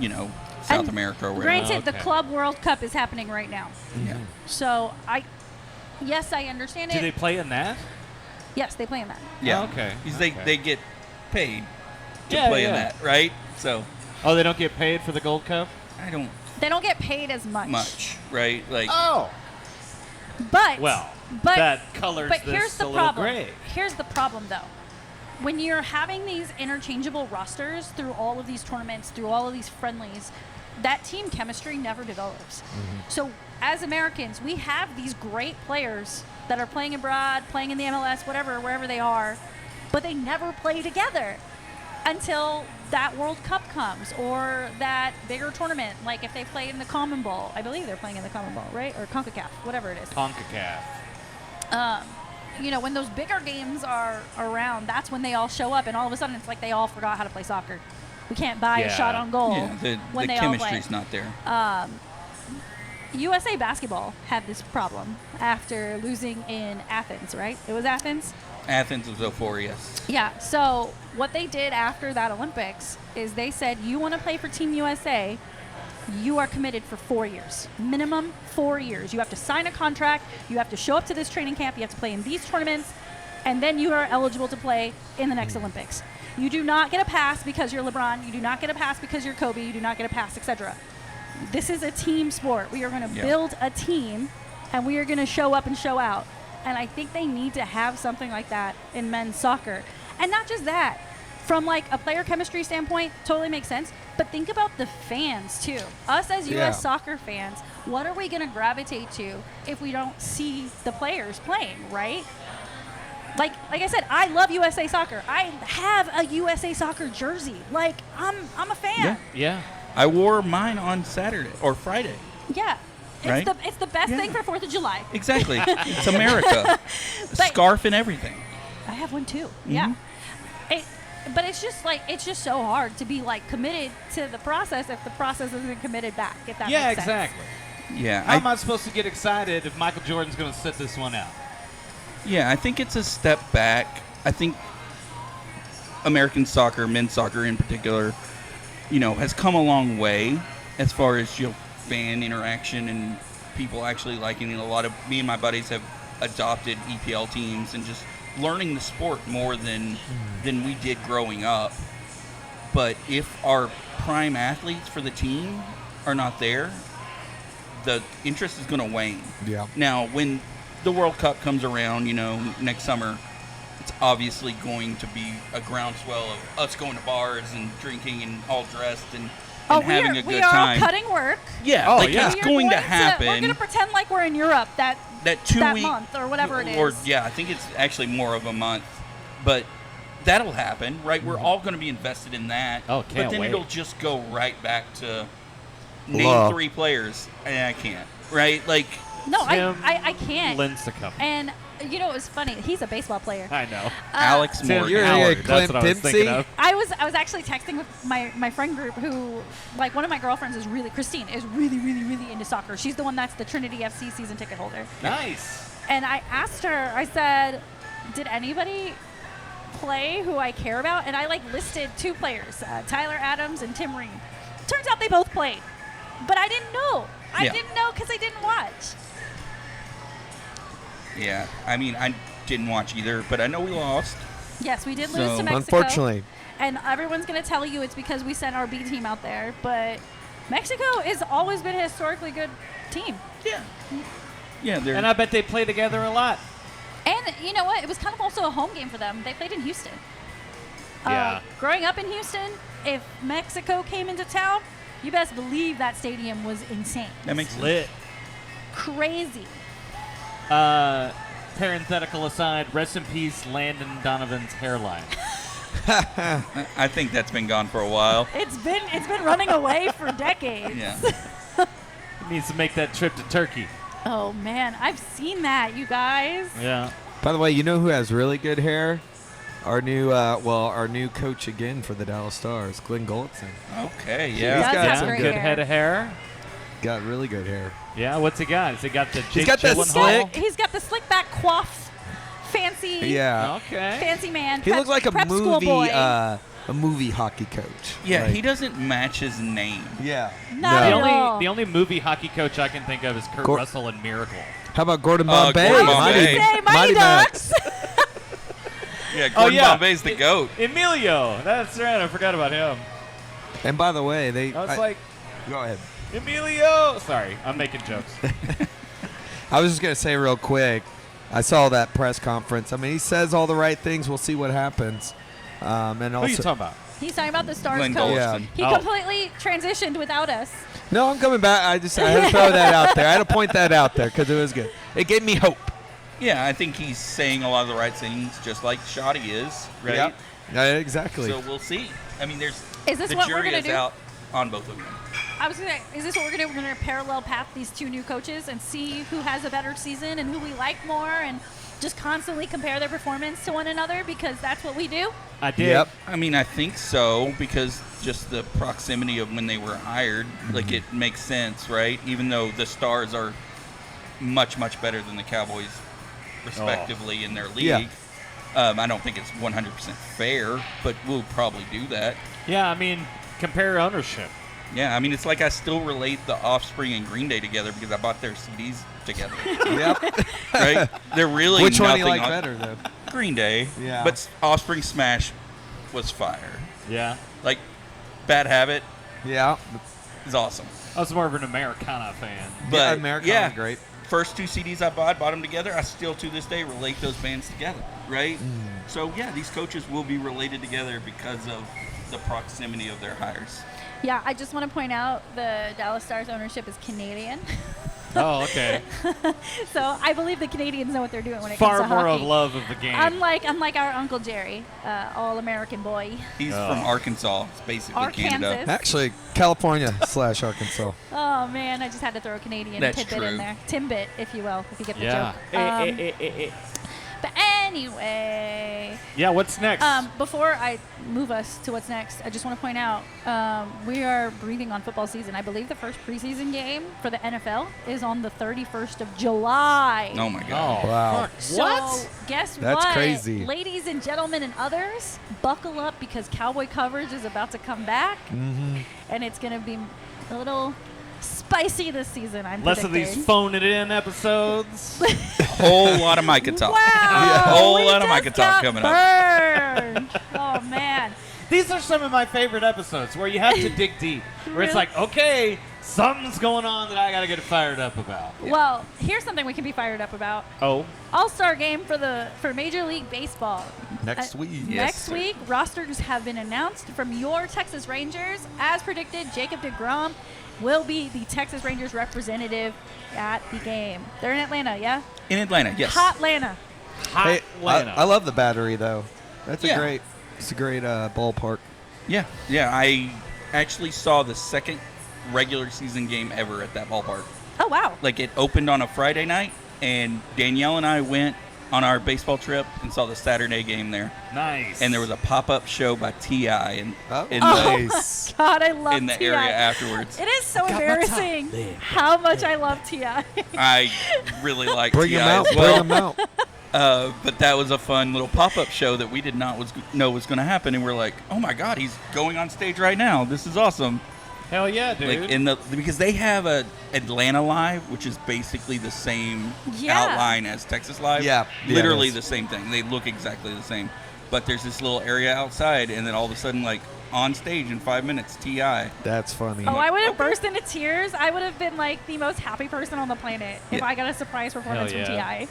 South And America or wherever. Granted, the Okay. Club World Cup is happening right now. Yeah. So I understand Do it. they play in that? Yes, they play in that. Yeah. Oh, okay. Because Okay. they get paid to Yeah, play in yeah. that, right? So Oh, they don't get paid for the Gold Cup? I don't They don't get paid as much. much, right? Like Oh. But Well, but that colors but this here's the a little problem. gray. Here's the problem though. When you're having these interchangeable rosters through all of these tournaments, through all of these friendlies, that team chemistry never develops. So as Americans, we have these great players that are playing abroad, playing in the MLS, whatever, wherever they are, but they never play together until that World Cup comes or that bigger tournament. Like if they play in the Common Bowl, I believe they're playing in the Common Bowl, right? Or CONCACAF, whatever it is. CONCACAF. When those bigger games are around, that's when they all show up, and all of a sudden it's like they all forgot how to play soccer. We can't buy a Yeah. shot on goal yeah, the when they all play. chemistry's not there. USA basketball had this problem after losing in Athens, right? It was Athens? Athens was 04, yes. Yeah. So what they did after that Olympics is they said, you want to play for Team USA, you are committed for 4 years. Minimum 4 years. You have to sign a contract. You have to show up to this training camp. You have to play in these tournaments. And then you are eligible to play in the next Olympics. You do not get a pass because you're LeBron. You do not get a pass because you're Kobe. You do not get a pass, etc. This is a team sport. We are going to Yeah. build a team, and we are going to show up and show out. And I think they need to have something like that in men's soccer. And not just that. From like a player chemistry standpoint, totally makes sense. But think about the fans too. Us as U.S. soccer fans, what are we going to gravitate to if we don't see the players playing, right? Like I said, I love USA Soccer. I have a USA Soccer jersey. Like I'm a fan. Yeah. I wore mine on Saturday or Friday. Yeah. Right? It's the best thing for 4th of July. Exactly. It's America. But- Scarf and everything. I have one too. Yeah. But it's just so hard to be like committed to the process if the process isn't committed back. If that Yeah, makes sense. exactly. Yeah. How am I supposed to get excited if Michael Jordan's going to sit this one out? Yeah, I think it's a step back. I think American soccer, men's soccer in particular, has come a long way as far as fan interaction and people actually liking it. A lot of me and my buddies have adopted EPL teams and just learning the sport more than we did growing up. But if our prime athletes for the team are not there, the interest is going to wane. Yeah. Now, when the World Cup comes around, next summer, it's obviously going to be a groundswell of us going to bars and drinking and all dressed and having a good we are time. cutting work. Yeah, it's We are going to We're happen. going to pretend like we're in Europe that 2 week month or whatever it is. Or I think it's actually more of a month, but that'll happen, right? We're all going to be invested in that. Oh, but can't then wait. it'll just go right back to Love. name 3 players, and I can't, right? Like, No, Tim I can't. Lincecum. And it was funny. He's a baseball player. I know. Alex Tim Morgan. You're Howard. Clint That's what I was thinking Dempsey? of. I was actually texting with my friend group who, like, one of my girlfriends is Christine is really, really, really into soccer. She's the one that's the Trinity FC season ticket holder. Nice. And I asked her, I said, did anybody play who I care about? And I listed 2 players, Tyler Adams and Tim Ream. Turns out they both played, but I didn't know. I didn't know because I didn't watch. Yeah, I mean, I didn't watch either, but I know we lost. Yes, we did lose So- to Mexico. Unfortunately. And everyone's going to tell you it's because we sent our B team out there, but Mexico has always been a historically good team. Yeah. Yeah, they're. And I bet they play together a lot. And you know what? It was kind of also a home game for them. They played in Houston. Yeah. Growing up in Houston, if Mexico came into town, you best believe that stadium was insane. that makes sense. Lit. Crazy. Parenthetical aside, rest in peace, Landon Donovan's hairline. I think that's been gone for a while. It's been running away for decades. Yeah. He needs to make that trip to Turkey. Oh man, I've seen that, you guys. Yeah. By the way, you know who has really good hair? Our new coach again for the Dallas Stars, Glenn Goldson. Okay, He yeah. does got have some great Good hair. head of hair. Got really good hair. Yeah, what's he got? Has he got the Jake got that Gyllenhaal? He's got the slick back coif, fancy, Yeah. Okay. fancy man. He looks like a prep school movie boy. a movie hockey coach. Yeah, Like- he doesn't match his name. Yeah. Not The at only all. the only movie hockey coach I can think of is Kurt Gor- Russell in Miracle. How about Gordon Bombay? Gordon I was Bombay. gonna say Mighty Ducks. Yeah, Gordon yeah. Bombay's the GOAT. Emilio. That's right. I forgot about him. And by the way, I was like, go ahead. Emilio. Sorry, I'm making jokes. I was just gonna say real quick. I saw that press conference. I mean, he says all the right things. We'll see what happens. And Who are also, you talking about? He's talking about the Stars Glenn coach. Goldson. He Oh. completely transitioned without us. no, I'm coming back. I had to throw that out there. I had to point that out there because it was good. It gave me hope. Yeah, I think he's saying a lot of the right things, just like Shoddy is, right? Yep. Yeah, exactly. So we'll see. I mean, Is this the what we're jury gonna is do? out on both of them. I was gonna. Is this what we're gonna do? We're gonna parallel path these 2 new coaches and see who has a better season and who we like more, and just constantly compare their performance to one another because that's what we do. I did. Yep. I mean, I think so because just the proximity of when they were hired, like it makes sense, right? Even though the Stars are much, much better than the Cowboys, respectively, in their league. Yeah. I don't think it's 100% fair, but we'll probably do that. Yeah, I mean, compare ownership. Yeah, I mean, it's like I still relate the Offspring and Green Day together because I bought their CDs together, Yep. right? They're really Which one do you nothing like on better, though? Green Day, Yeah. but Offspring Smash was fire. Yeah. Like, Bad Habit Yeah. is awesome. I was more of an Americana fan. But yeah, Americana's yeah, great. first 2 CDs I bought them together. I still to this day relate those bands together, right? So yeah, these coaches will be related together because of the proximity of their hires. Yeah, I just want to point out the Dallas Stars ownership is Canadian. Oh, okay. So I believe the Canadians know what they're doing when it Far comes to more hockey. of love of the game. Unlike our Uncle Jerry, all-American boy. He's from Arkansas. It's basically Canada. Arkansas. Actually, California / Arkansas. Oh, man, I just had to throw a Canadian That's tidbit true. in there. Timbit, if you will, if you get the yeah. joke. But anyway, Yeah, what's next? before I move us to what's next, I just want to point out we are breathing on football season. I believe the first preseason game for the NFL is on the 31st of July. Oh my God. Oh, Wow. fuck. So What? guess That's what? crazy. Ladies and gentlemen and others, buckle up because Cowboy coverage is about to come back. Mm-hmm. And it's going to be a little spicy this season, I'm Less of predicting. these phone it in episodes. Whole lot of Micah talk. Wow. Whole we lot of just Micah talk got coming up. burned. Oh, man. These are some of my favorite episodes where you have to dig deep. Where it's Really? like, okay, something's going on that I got to get fired up about. Well, here's something we can be fired up about. Oh, All-Star game for Major League Baseball. Next week. Yes, Next sir. week, rosters have been announced from your Texas Rangers. As predicted, Jacob deGrom will be the Texas Rangers representative at the game. They're in Atlanta, yeah? In Atlanta, yes. Hot Atlanta. hot Hey, Atlanta. I love the Battery though. That's Yeah. It's a great ballpark. Yeah. I actually saw the second regular season game ever at that ballpark. Oh, wow. Like, it opened on a Friday night, and Danielle and I went on our baseball trip and saw the Saturday game there. Nice. And there was a pop-up show by T.I. in Oh, the nice. God, I love in the T.I. area afterwards. It is so embarrassing how much I love T.I. I really like Bring him T.I. out. as well. Bring him out. But that was a fun little pop-up show that we did not know was going to happen, and we're like, oh my God, he's going on stage right now. This is awesome. Hell yeah, dude. Like because they have a Atlanta Live, which is basically the same Yeah. outline as Texas Live. Yeah, literally it is. the same thing. They look exactly the same, but there's this little area outside, and then all of a sudden, like on stage in 5 minutes, T.I. That's funny. Oh, I would have burst into tears. I would have been like the most happy person on the planet if Yeah. I got a surprise performance Hell from yeah. T.I.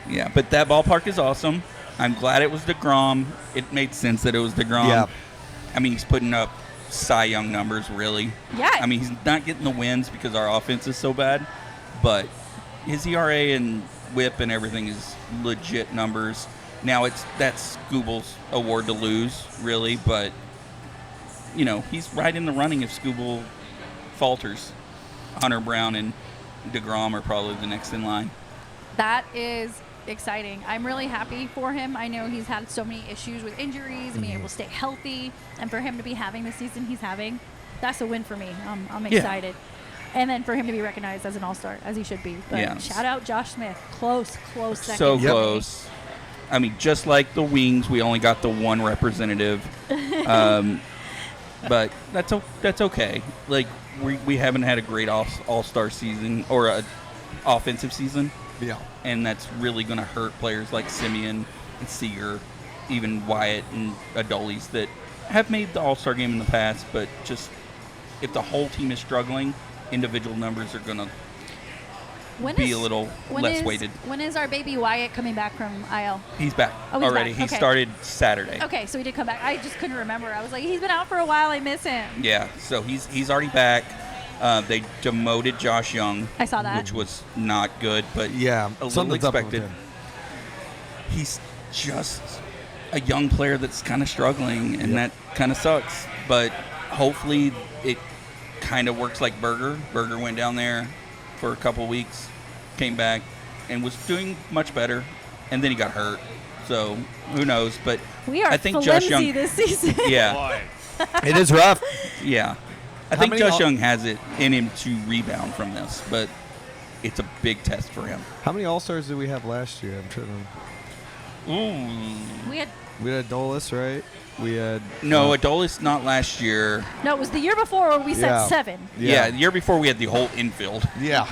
Yeah, but that ballpark is awesome. I'm glad it was DeGrom. It made sense that it was DeGrom. Yeah. I mean, he's putting up Cy Young numbers, really. Yeah. I mean, he's not getting the wins because our offense is so bad, but his ERA and WHIP and everything is legit numbers. Now, that's Scooble's award to lose, really, but, you know, he's right in the running if Scooble falters. Hunter Brown and DeGrom are probably the next in line. That is exciting. I'm really happy for him. I know he's had so many issues with injuries and being able to stay healthy, and for him to be having the season he's having, that's a win for me. I'm Yeah. excited. And then for him to be recognized as an all-star, as he should be. But Yeah. shout out Josh Smith. Close second. So for me. close. I mean, just like the Wings, we only got the one representative. But that's okay. Like, we haven't had a great all-star season or a offensive season. Yeah. And that's really going to hurt players like Simeon and Seager, even Wyatt and Adolis that have made the All-Star game in the past, but just if the whole team is struggling, individual numbers are going to be a little less weighted. When is our baby Wyatt coming back from IL? He's back Oh, he's already. back. He Okay. started Saturday. Okay, so he did come back. I just couldn't remember. I was like, he's been out for a while. I miss him. Yeah, so he's already back. They demoted Josh Young. I saw that. Which was not good, but Yeah. a little Something's up with expected. him. He's just a young player that's kind of struggling, and that kind of sucks. But hopefully it kind of works like Berger. Berger went down there for a couple weeks, came back, and was doing much better, and then he got hurt. So who knows? But We are I think Josh flimsy Young. this season. Yeah, Boy. It is rough. yeah. I How think many Josh all- Young has it in him to rebound from this, but it's a big test for him. How many All-Stars did we have last year? I'm trying to. Ooh. We had We had Dolis, right? We had. No, Adolis not last year. no. It was the year before where we said Yeah. 7, Yeah. The year before we had the whole infield, Yeah.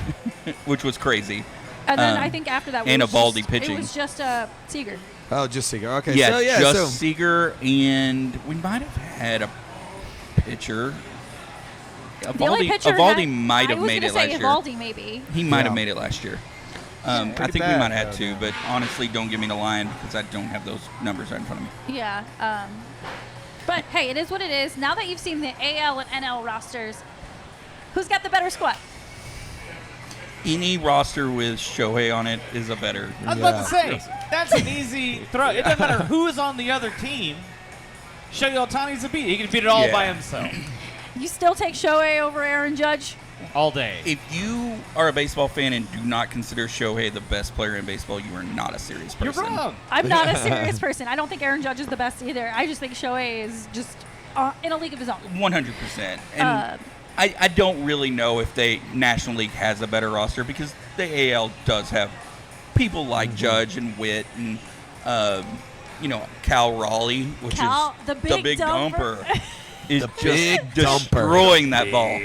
which was crazy. and then Um, I think after that, and it was Eovaldi just, pitching. It was just Seager. Oh, just Seager. Okay. Yeah, So, yeah. just So, Seager, and we might have had a pitcher. The only pitcher Eovaldi might have I was made gonna it last say year. Eovaldi maybe. He might have Yeah. made it last year. I Pretty think we bad, might have had though. 2, but honestly, don't give me the line because I don't have those numbers right in front of me. Yeah. But hey, it is what it is. Now that you've seen the AL and NL rosters, who's got the better squad? Any roster with Shohei on it is a better. I was about to say, that's an easy throw. It doesn't matter who is on the other team. Shohei Ohtani's a beat. He can beat it all Yeah. by himself. You still take Shohei over Aaron Judge? All day. If you are a baseball fan and do not consider Shohei the best player in baseball, you are not a serious You're person. wrong. I'm not a serious person. I don't think Aaron Judge is the best either. I just think Shohei is just in a league of his own. 100%. And I don't really know if the National League has a better roster because the AL does have people like Judge and Witt and, Cal Raleigh, which Cal, is the big dumper, is The just big dumper. destroying that ball.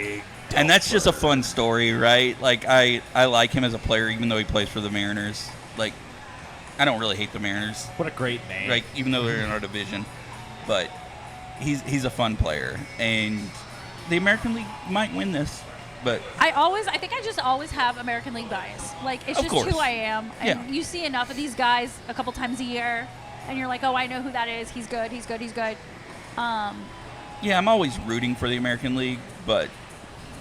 And that's just a fun story, right? Like, I like him as a player, even though he plays for the Mariners. Like, I don't really hate the Mariners, What a great name. like, even though they're in our division. But he's a fun player. And the American League might win this, but I think I just always have American League bias. Like, it's Of just course. who I am. And Yeah. you see enough of these guys a couple times a year, and you're like, oh, I know who that is. He's good. He's good. He's good. yeah, I'm always rooting for the American League, but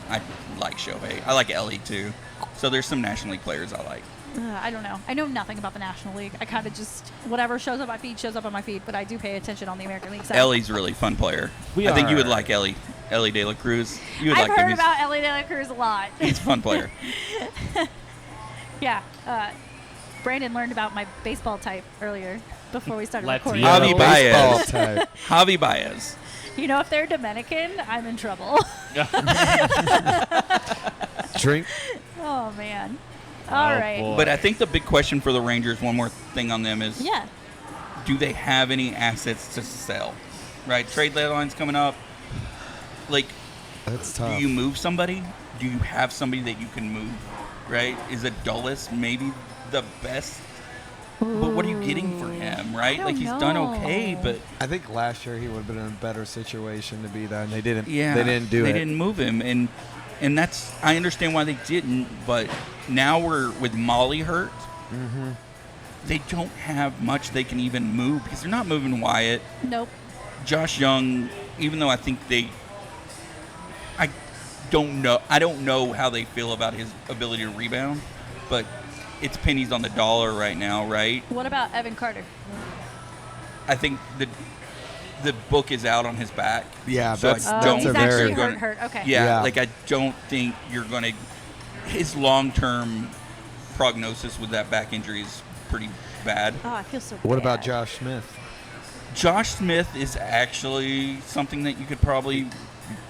I like Shohei. I like Ellie, too. So there's some National League players I like. I don't know. I know nothing about the National League. I kind of just, whatever shows up my feed shows up on my feed, but I do pay attention on the American League side. Ellie's a really fun player. I think you would like Ellie. Ellie De La Cruz. You would I've like him. heard about Ellie De La Cruz a lot. He's a fun player. Yeah. Brandon learned about my baseball type earlier before we started Let's recording. hear Javi it. Baseball Baez. type. Javi Baez. You know, if they're Dominican, I'm in trouble. Drink. Oh, man. Oh, All right. boy. But I think the big question for the Rangers, one more thing on them is, Yeah. do they have any assets to sell? Right? Trade deadline's coming up. Like, That's do tough. you move somebody? Do you have somebody that you can move? Right? Is a Dulles maybe the best? But what are you getting for him, right? don't Like, he's done know. okay, but I think last year he would have been in a better situation to be that, and they didn't. yeah, They didn't do They it. didn't move him, and that's, I understand why they didn't, but now we're with Molly hurt. Mm-hmm. They don't have much they can even move because they're not moving Wyatt. Nope. Josh Young, even though I think I don't know how they feel about his ability to rebound, but it's pennies on the dollar right now, right? What about Evan Carter? I think the book is out on his back. Yeah, So I that's don't that's he's a think actually they're very. gonna- hurt. Okay. Yeah, Yeah. like I don't think you're going to. His long-term prognosis with that back injury is pretty bad. Oh, I feel so What about bad. Josh Smith? Josh Smith is actually something that you could probably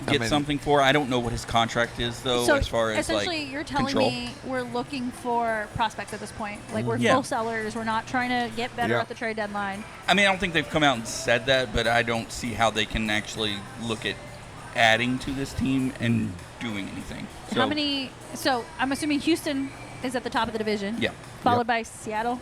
get mean- something for. I don't know what his contract is though, So as far as essentially, like you're telling control. me we're looking for prospects at this point. Like, we're Yeah. full sellers. We're not trying to get better Yeah. at the trade deadline. I mean, I don't think they've come out and said that, but I don't see how they can actually look at adding to this team and doing anything. So, How many? So I'm assuming Houston is at the top of the division. Yeah. Followed Yep. by Seattle.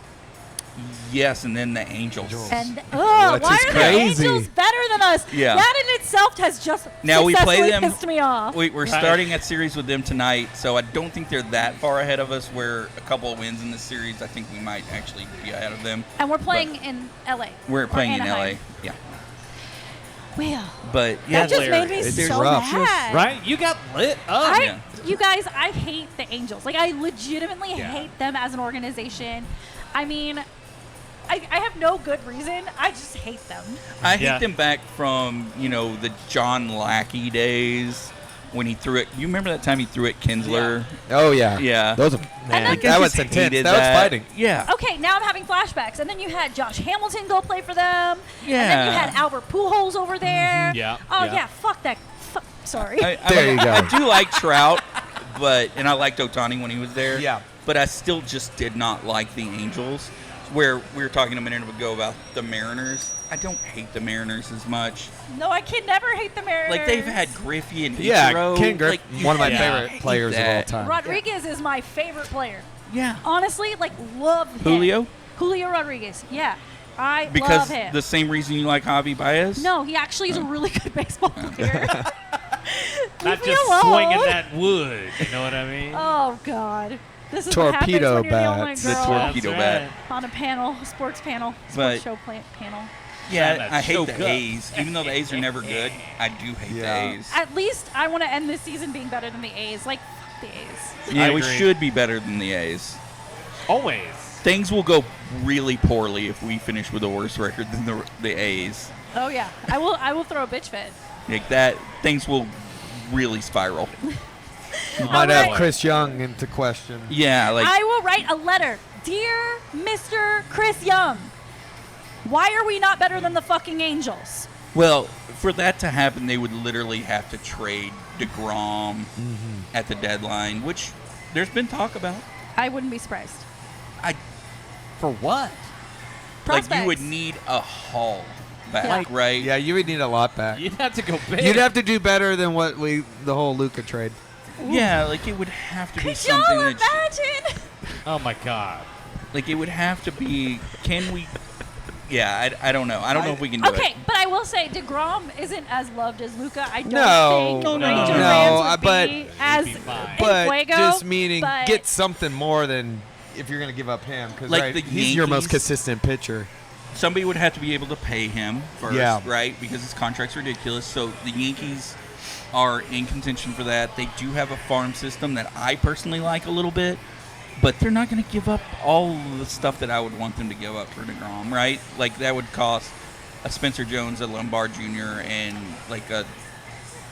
Yes, and then the Angels. And Which why is are the crazy. Angels better than us? Yeah. That in itself has just Now we play successfully them- pissed me off. We're Right. starting a series with them tonight, so I don't think they're that far ahead of us. Where a couple of wins in this series, I think we might actually be ahead of them. And we're playing in LA. We're or playing in Anaheim. LA, yeah. Well, But yeah, that just made me hilarious. It's so rough. mad. Right? You got lit up. Yeah. You guys, I hate the Angels. Like, I legitimately Yeah. hate them as an organization. I mean, I have no good reason. I just hate them. I hate Yeah. them back from the John Lackey days when he threw it. You remember that time he threw it Kinsler? Oh yeah. Yeah. Those are, then- man, I that was just intense. hated That was fighting. Yeah. Okay, now I'm having flashbacks. And then you had Josh Hamilton go play for them. And then you Yeah. had Albert Pujols over there. Yeah, Oh, yeah. yeah, fuck that. Sorry. There you go. I do like Trout, and I liked Ohtani when he was there. Yeah. But I still just did not like the Angels. Where we were talking a minute ago about the Mariners. I don't hate the Mariners as much. No, I can never hate the Mariners. Like, they've had Griffey and Yeah, Ichiro. Ken Griffey, Like, one of my Yeah. favorite hate players of all that. time. Rodriguez is my favorite player. Yeah. Honestly, like, love him. Julio? Julio Rodriguez. Yeah. I Because love him. the same reason you like Javi Baez? No, he actually is a really good baseball player. Not Leave me just alone. swinging that wood. You know what I mean? Oh, God. This is what happens Torpedo when you're the only bats. The girl torpedo That's bat. right. on a panel, sports But- show panel. Yeah, that's I hate so the good. A's. Even though the A's are never good, I do hate Yeah. the A's. At least I want to end this season being better than the A's. Like, fuck the A's. Yeah, I we agree. should be better than the A's. Always. Things will go really poorly if we finish with a worse record than the A's. Oh yeah, I will throw a bitch fit. Like that, things will really spiral. You might have Alright. Chris Young into question. Yeah, like I will write a letter, dear Mr. Chris Young. Why are we not better than the fucking Angels? well, for that to happen, they would literally have to trade DeGrom at the deadline, which there's been talk about. I wouldn't be surprised. For what? Prospects. Like you would need a haul back, Like- right? Yeah, you would need a lot back. You'd have to go big. You'd have to do better than what the whole Luka trade. Yeah, like it would have to be Could y'all something that imagine? Oh my god. like it would have to be. Can we? Yeah, I don't know. I don't know if we can do Okay, it. but I will say DeGrom isn't as loved as Luca. I don't No. think No, no, Ranger no. fans No, would but- be as He'd be fine. in But fuego, just meaning but get something more than if you're going to give up him. Because Like the he's your most Yankees- consistent pitcher. Somebody would have to be able to pay him first, Yeah. right? Because his contract's ridiculous. So the Yankees are in contention for that. They do have a farm system that I personally like a little bit, but they're not going to give up all the stuff that I would want them to give up for DeGrom, right? Like that would cost a Spencer Jones, a Lombard Jr., and like a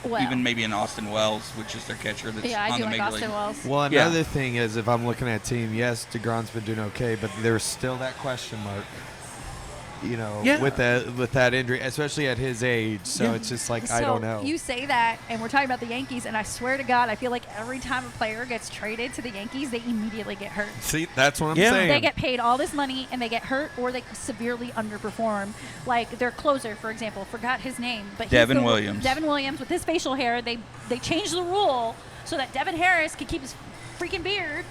well, even maybe an Austin Wells, which is their catcher that's yeah, I on do the like Major Austin League. Wells. Well, Yeah. another thing is if I'm looking at team, yes, DeGrom's been doing okay, but there's still that question mark. You know, Yeah. with that injury, especially at his age. So Yeah. it's just like So I don't know. you say that, and we're talking about the Yankees, and I swear to God, I feel like every time a player gets traded to the Yankees, they immediately get hurt. See, that's what I'm Yeah. saying. They get paid all this money, and they get hurt, or they severely underperform. Like their closer, for example, forgot his name, but he's Devin the- Williams. Devin Williams with his facial hair. They changed the rule so that Devin Harris could keep his freaking beard.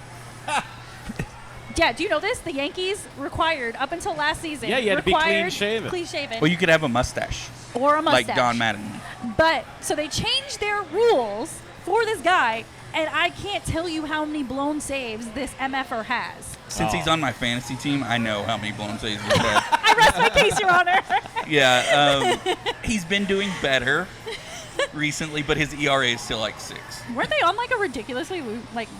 Yeah, do you know this? The Yankees required up until last season. Yeah, you had to be required clean-shaven. Clean-shaven. Well, you could have a mustache, or a mustache. like Don Madden. But so they changed their rules for this guy, and I can't tell you how many blown saves this MFer has. Since he's on my fantasy team, I know how many blown saves he's had. I rest my case, Your Honor. Yeah, he's been doing better recently, but his ERA is still like 6. Weren't they on like a ridiculously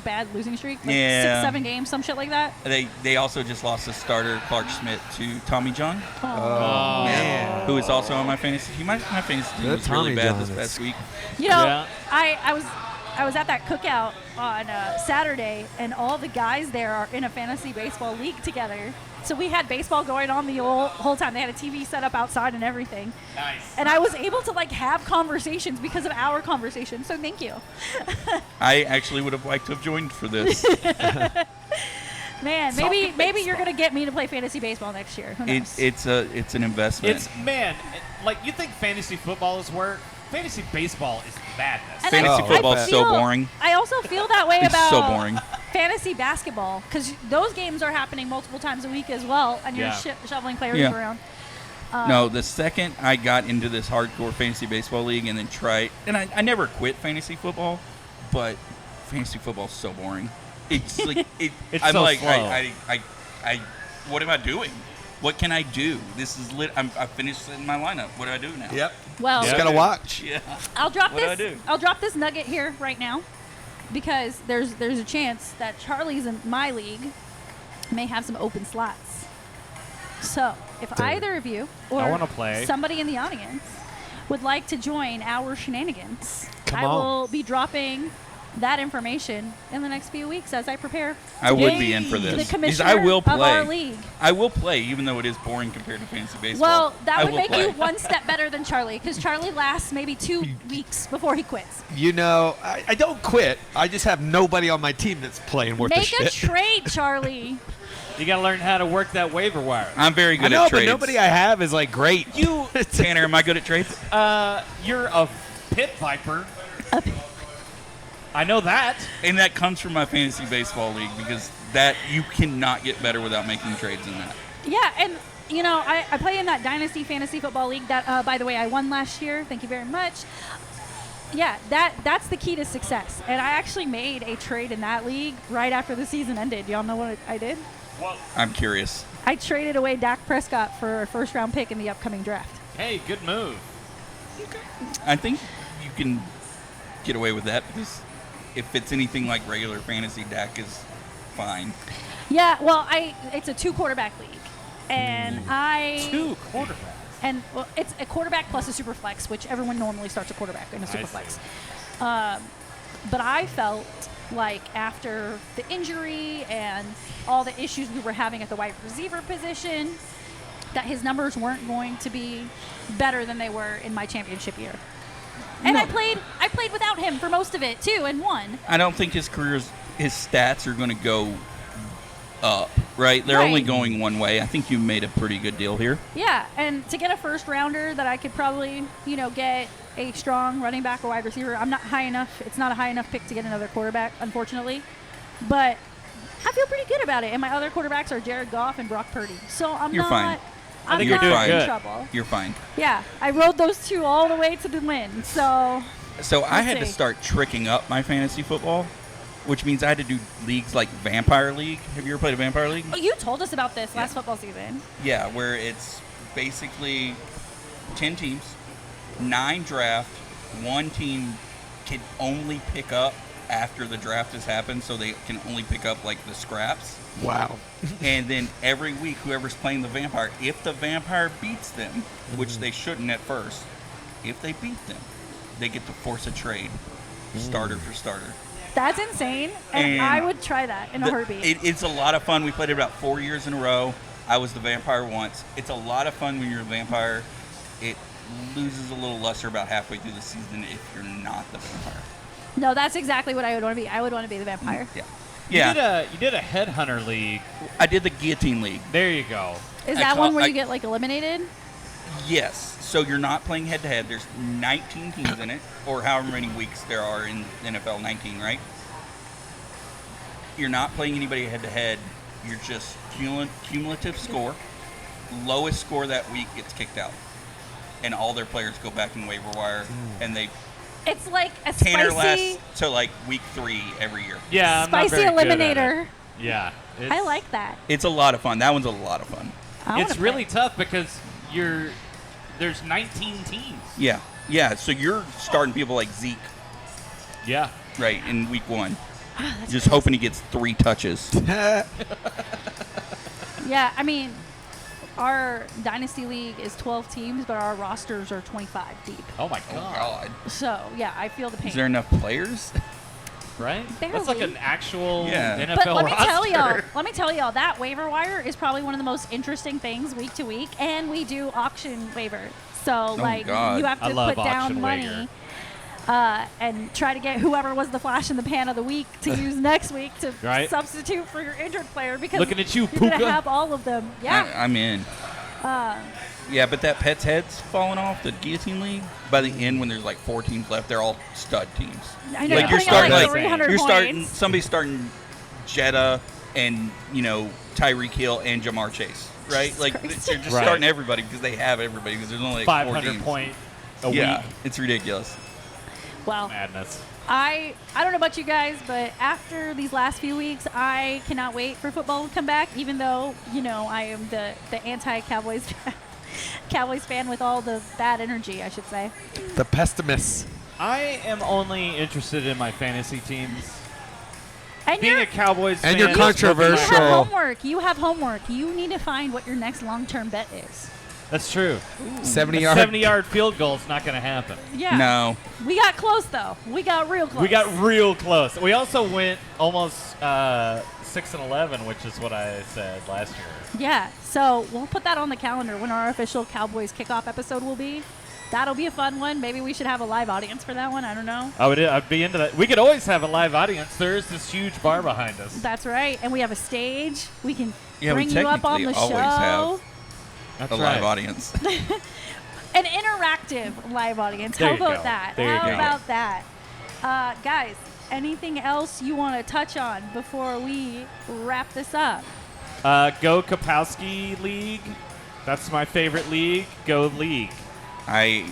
bad losing streak? Like Yeah. 6-7 games, some shit like that? They also just lost a starter, Clark Schmidt, to Tommy John, Oh, man. who is also on my fantasy team. My fantasy team Good was really Tommy bad John this is- past week. You know, Yeah. I was at that cookout on Saturday, and all the guys there are in a fantasy baseball league together. So we had baseball going on the whole time. They had a TV set up outside and everything. Nice. And I was able to like have conversations because of our conversation. So thank you. I actually would have liked to have joined for this. Man, maybe you're gonna get me to play fantasy baseball next year. Who knows? It's an investment. It's like you think fantasy football is work? Fantasy baseball is madness. And Fantasy Oh, football's so feel- boring. I also feel that way It's about so boring. fantasy basketball because those games are happening multiple times a week as well, and you're Yeah. shoveling players Yeah. around. No, the second I got into this hardcore fantasy baseball league and then tried, and I never quit fantasy football, but fantasy football's so boring. It's like It's I'm so like slow. I what am I doing? What can I do? This is lit. I finished in my lineup. What do I do now? Yep. Well, Just Yeah. gotta watch. Yeah. I'll drop What do I this. do? I'll drop this nugget here right now because there's a chance that Charlie's in my league may have some open slots. So if Dude. either of you I or wanna play. somebody in the audience would like to join our shenanigans, Come I on. will be dropping that information in the next few weeks as I prepare. I to would be be in for the this. commissioner I will of our play. league. I will play, even though it is boring compared to fantasy baseball. Well, that I would will make play. you one step better than Charlie because Charlie lasts maybe 2 weeks before he quits. You know, I don't quit. I just have nobody on my team that's playing worth Make a a shit. trade, Charlie. You got to learn how to work that waiver wire. I'm very I good know, at but trades. nobody I have is like great. You, Tanner, am I good at trades? you're a pit viper. I know that. And that comes from my fantasy baseball league because that you cannot get better without making trades in that. Yeah, and you know, I play in that Dynasty Fantasy Football League that, by the way, I won last year. Thank you very much. Yeah, that's the key to success. And I actually made a trade in that league right after the season ended. Y'all know what I did? I'm curious. I traded away Dak Prescott for a first-round pick in the upcoming draft. Hey, good move. I think you can get away with that because if it's anything like regular fantasy, Dak is fine. Yeah, well, it's a 2-quarterback league. And Two quarterbacks. And well, it's a quarterback plus a super flex, which everyone normally starts a quarterback in a super flex. But I felt like after the injury and all the issues we were having at the wide receiver position, that his numbers weren't going to be better than they were in my championship year. And No. I played without him for most of it too, and won. I don't think his stats are going to go up, right? They're only Right. going one way. I think you made a pretty good deal here. Yeah, and to get a first rounder that I could probably, get a strong running back or wide receiver, I'm not high enough. It's not a high enough pick to get another quarterback, unfortunately. But I feel pretty good about it. And my other quarterbacks are Jared Goff and Brock Purdy. So You're fine. I I'm think not you're doing in good. trouble. You're fine. Yeah, I rode those two all the way to the win. So So I had to see. start tricking up my fantasy football, which means I had to do leagues like Vampire League. Have you ever played a Vampire League? oh, you told us about this last Yeah. football season. Yeah, where it's basically 10 teams, 9 draft, 1 team can only pick up after the draft has happened, so they can only pick up like the scraps. Wow. And then every week, whoever's playing the vampire, if the vampire beats them, which they shouldn't at first, if they beat them, they get to force a trade, starter for starter. That's insane, and And I would try that in a heartbeat. It's a lot of fun. We played it about 4 years in a row. I was the vampire once. It's a lot of fun when you're a vampire. It loses a little luster about halfway through the season if you're not the vampire. No, that's exactly what I would want to be. I would want to be the vampire. Yeah. You Yeah. did a headhunter league. I did the guillotine league. There you go. Is I that call- one where I- you get like eliminated? Yes. So you're not playing head to head. There's 19 teams in it, or however many weeks there are in the NFL, 19, right? You're not playing anybody head to head. You're just cumulative score. Lowest score that week gets kicked out. And all their players go back in waiver wire, and they It's like a 10 or spicy, less to like week 3 every year. Yeah, I'm not spicy very good at it. eliminator. Yeah. I like that. It's a lot of fun. That one's a lot of fun. I wanna It's play. really tough because there's 19 teams. Yeah. Yeah. So you're starting people like Zeke, Yeah. right, in week 1. Just hoping he gets 3 touches. Yeah, I mean, our dynasty league is 12 teams, but our rosters are 25 deep. Oh my Oh, god. God. So yeah, I feel the pain. Is there enough players? Right? That's like Barely. an actual Yeah. NFL But let me roster. tell y'all, that waiver wire is probably one of the most interesting things week to week, and we do auction waiver. So God. you have I to love put down auction money. waiver. And try to get whoever was the flash in the pan of the week to use next week to Right. substitute for your injured player because Looking at you, you're going to Puka. have all of them. Yeah. I'm in. Yeah, but that Pet's head's falling off, the guillotine league. By the end, when there's like 4 teams left, they're all stud teams. I know Like, you're you're putting on starting, like like, 300 You're starting, points. somebody's starting Jetta and, Tyreek Hill and Jamar Chase, right? Jesus Like, Christ. they're just Right. starting everybody because they have everybody because there's only like 4 500 teams. point a Yeah, week. it's ridiculous. Well, Madness. I don't know about you guys, but after these last few weeks, I cannot wait for football to come back, even though, I am the anti-Cowboys Cowboys fan with all the bad energy, I should say. The pessimist. I am only interested in my fantasy teams. And Being you're, a Cowboys And fan you're is controversial. you have Sure. homework. You have homework. You need to find what your next long-term bet is. That's true. 70 A yard. 70-yard field goal is not going to happen. Yeah. No. We got close, though. We got real close. We got real close. We also went almost 6-11, which is what I said last year. Yeah. So we'll put that on the calendar when our official Cowboys kickoff episode will be. That'll be a fun one. Maybe we should have a live audience for that one. I don't know. I'd be into that. We could always have a live audience. There's this huge bar behind us. That's right. And we have a stage. We can Yeah, we bring you up on technically the always show. have That's a right. live audience. An interactive live audience. There How you about go. that? There you How go. about that? Guys, anything else you want to touch on before we wrap this up? Go Kapowski League. That's my favorite league. Go League. I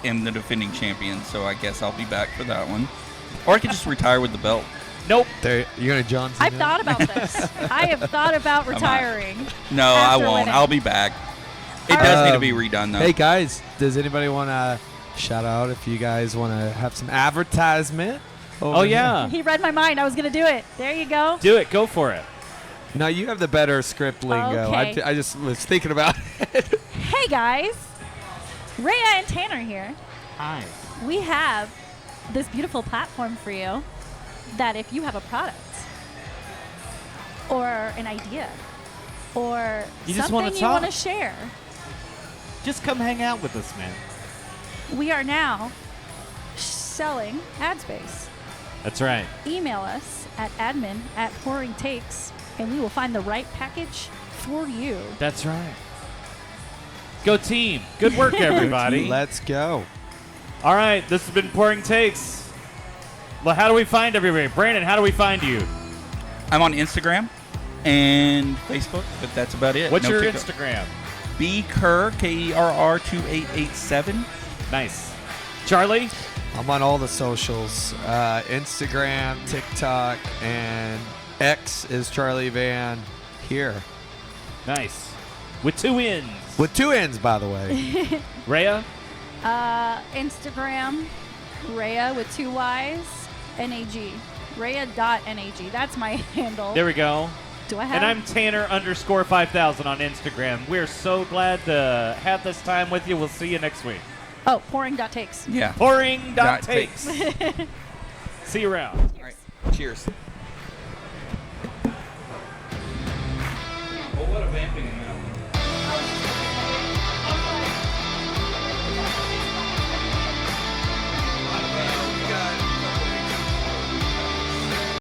am the defending champion, so I guess I'll be back for that one. Or I could just retire with the belt. Nope. There, you're gonna John Cena? I've thought about this. I have thought about retiring. No, I After won't. winning. I'll be back. It does need to be redone, though. Hey guys, does anybody want to shout out if you guys want to have some advertisement? Oh, yeah. He read my mind. I was going to do it. There you go. Do it. Go for it. No, you have the better script lingo. Okay. I just was thinking about it. Hey, guys. Rayya and Tanner here. Hi. We have this beautiful platform for you that if you have a product or an idea or You just wanna something you want to talk. share, Just come hang out with us, man. we are now selling ad space. That's right. Email us at admin@pouringtakes and we will find the right package for you. That's right. Go team. Good work, everybody. Let's go. All right. This has been Pouring Takes. Well, how do we find everybody? Brandon, how do we find you? I'm on Instagram and Facebook, but that's about it. What's No your TikTok. Instagram? B Kerr, Kerr 2887. Nice. Charlie? I'm on all the socials, Instagram, TikTok, and X is Charlie Van here. Nice. With 2 N's. With 2 N's, by the way. Rayya? Instagram, Rayya with 2 Y's, NAG. Rayya.nag. That's my handle. There we go. Do I have? And I'm Tanner_5000 on Instagram. We're so glad to have this time with you. We'll see you next week. Oh, pouring.takes. Yeah. Pouring.takes. See you around. All right. Cheers. Well, what a vamping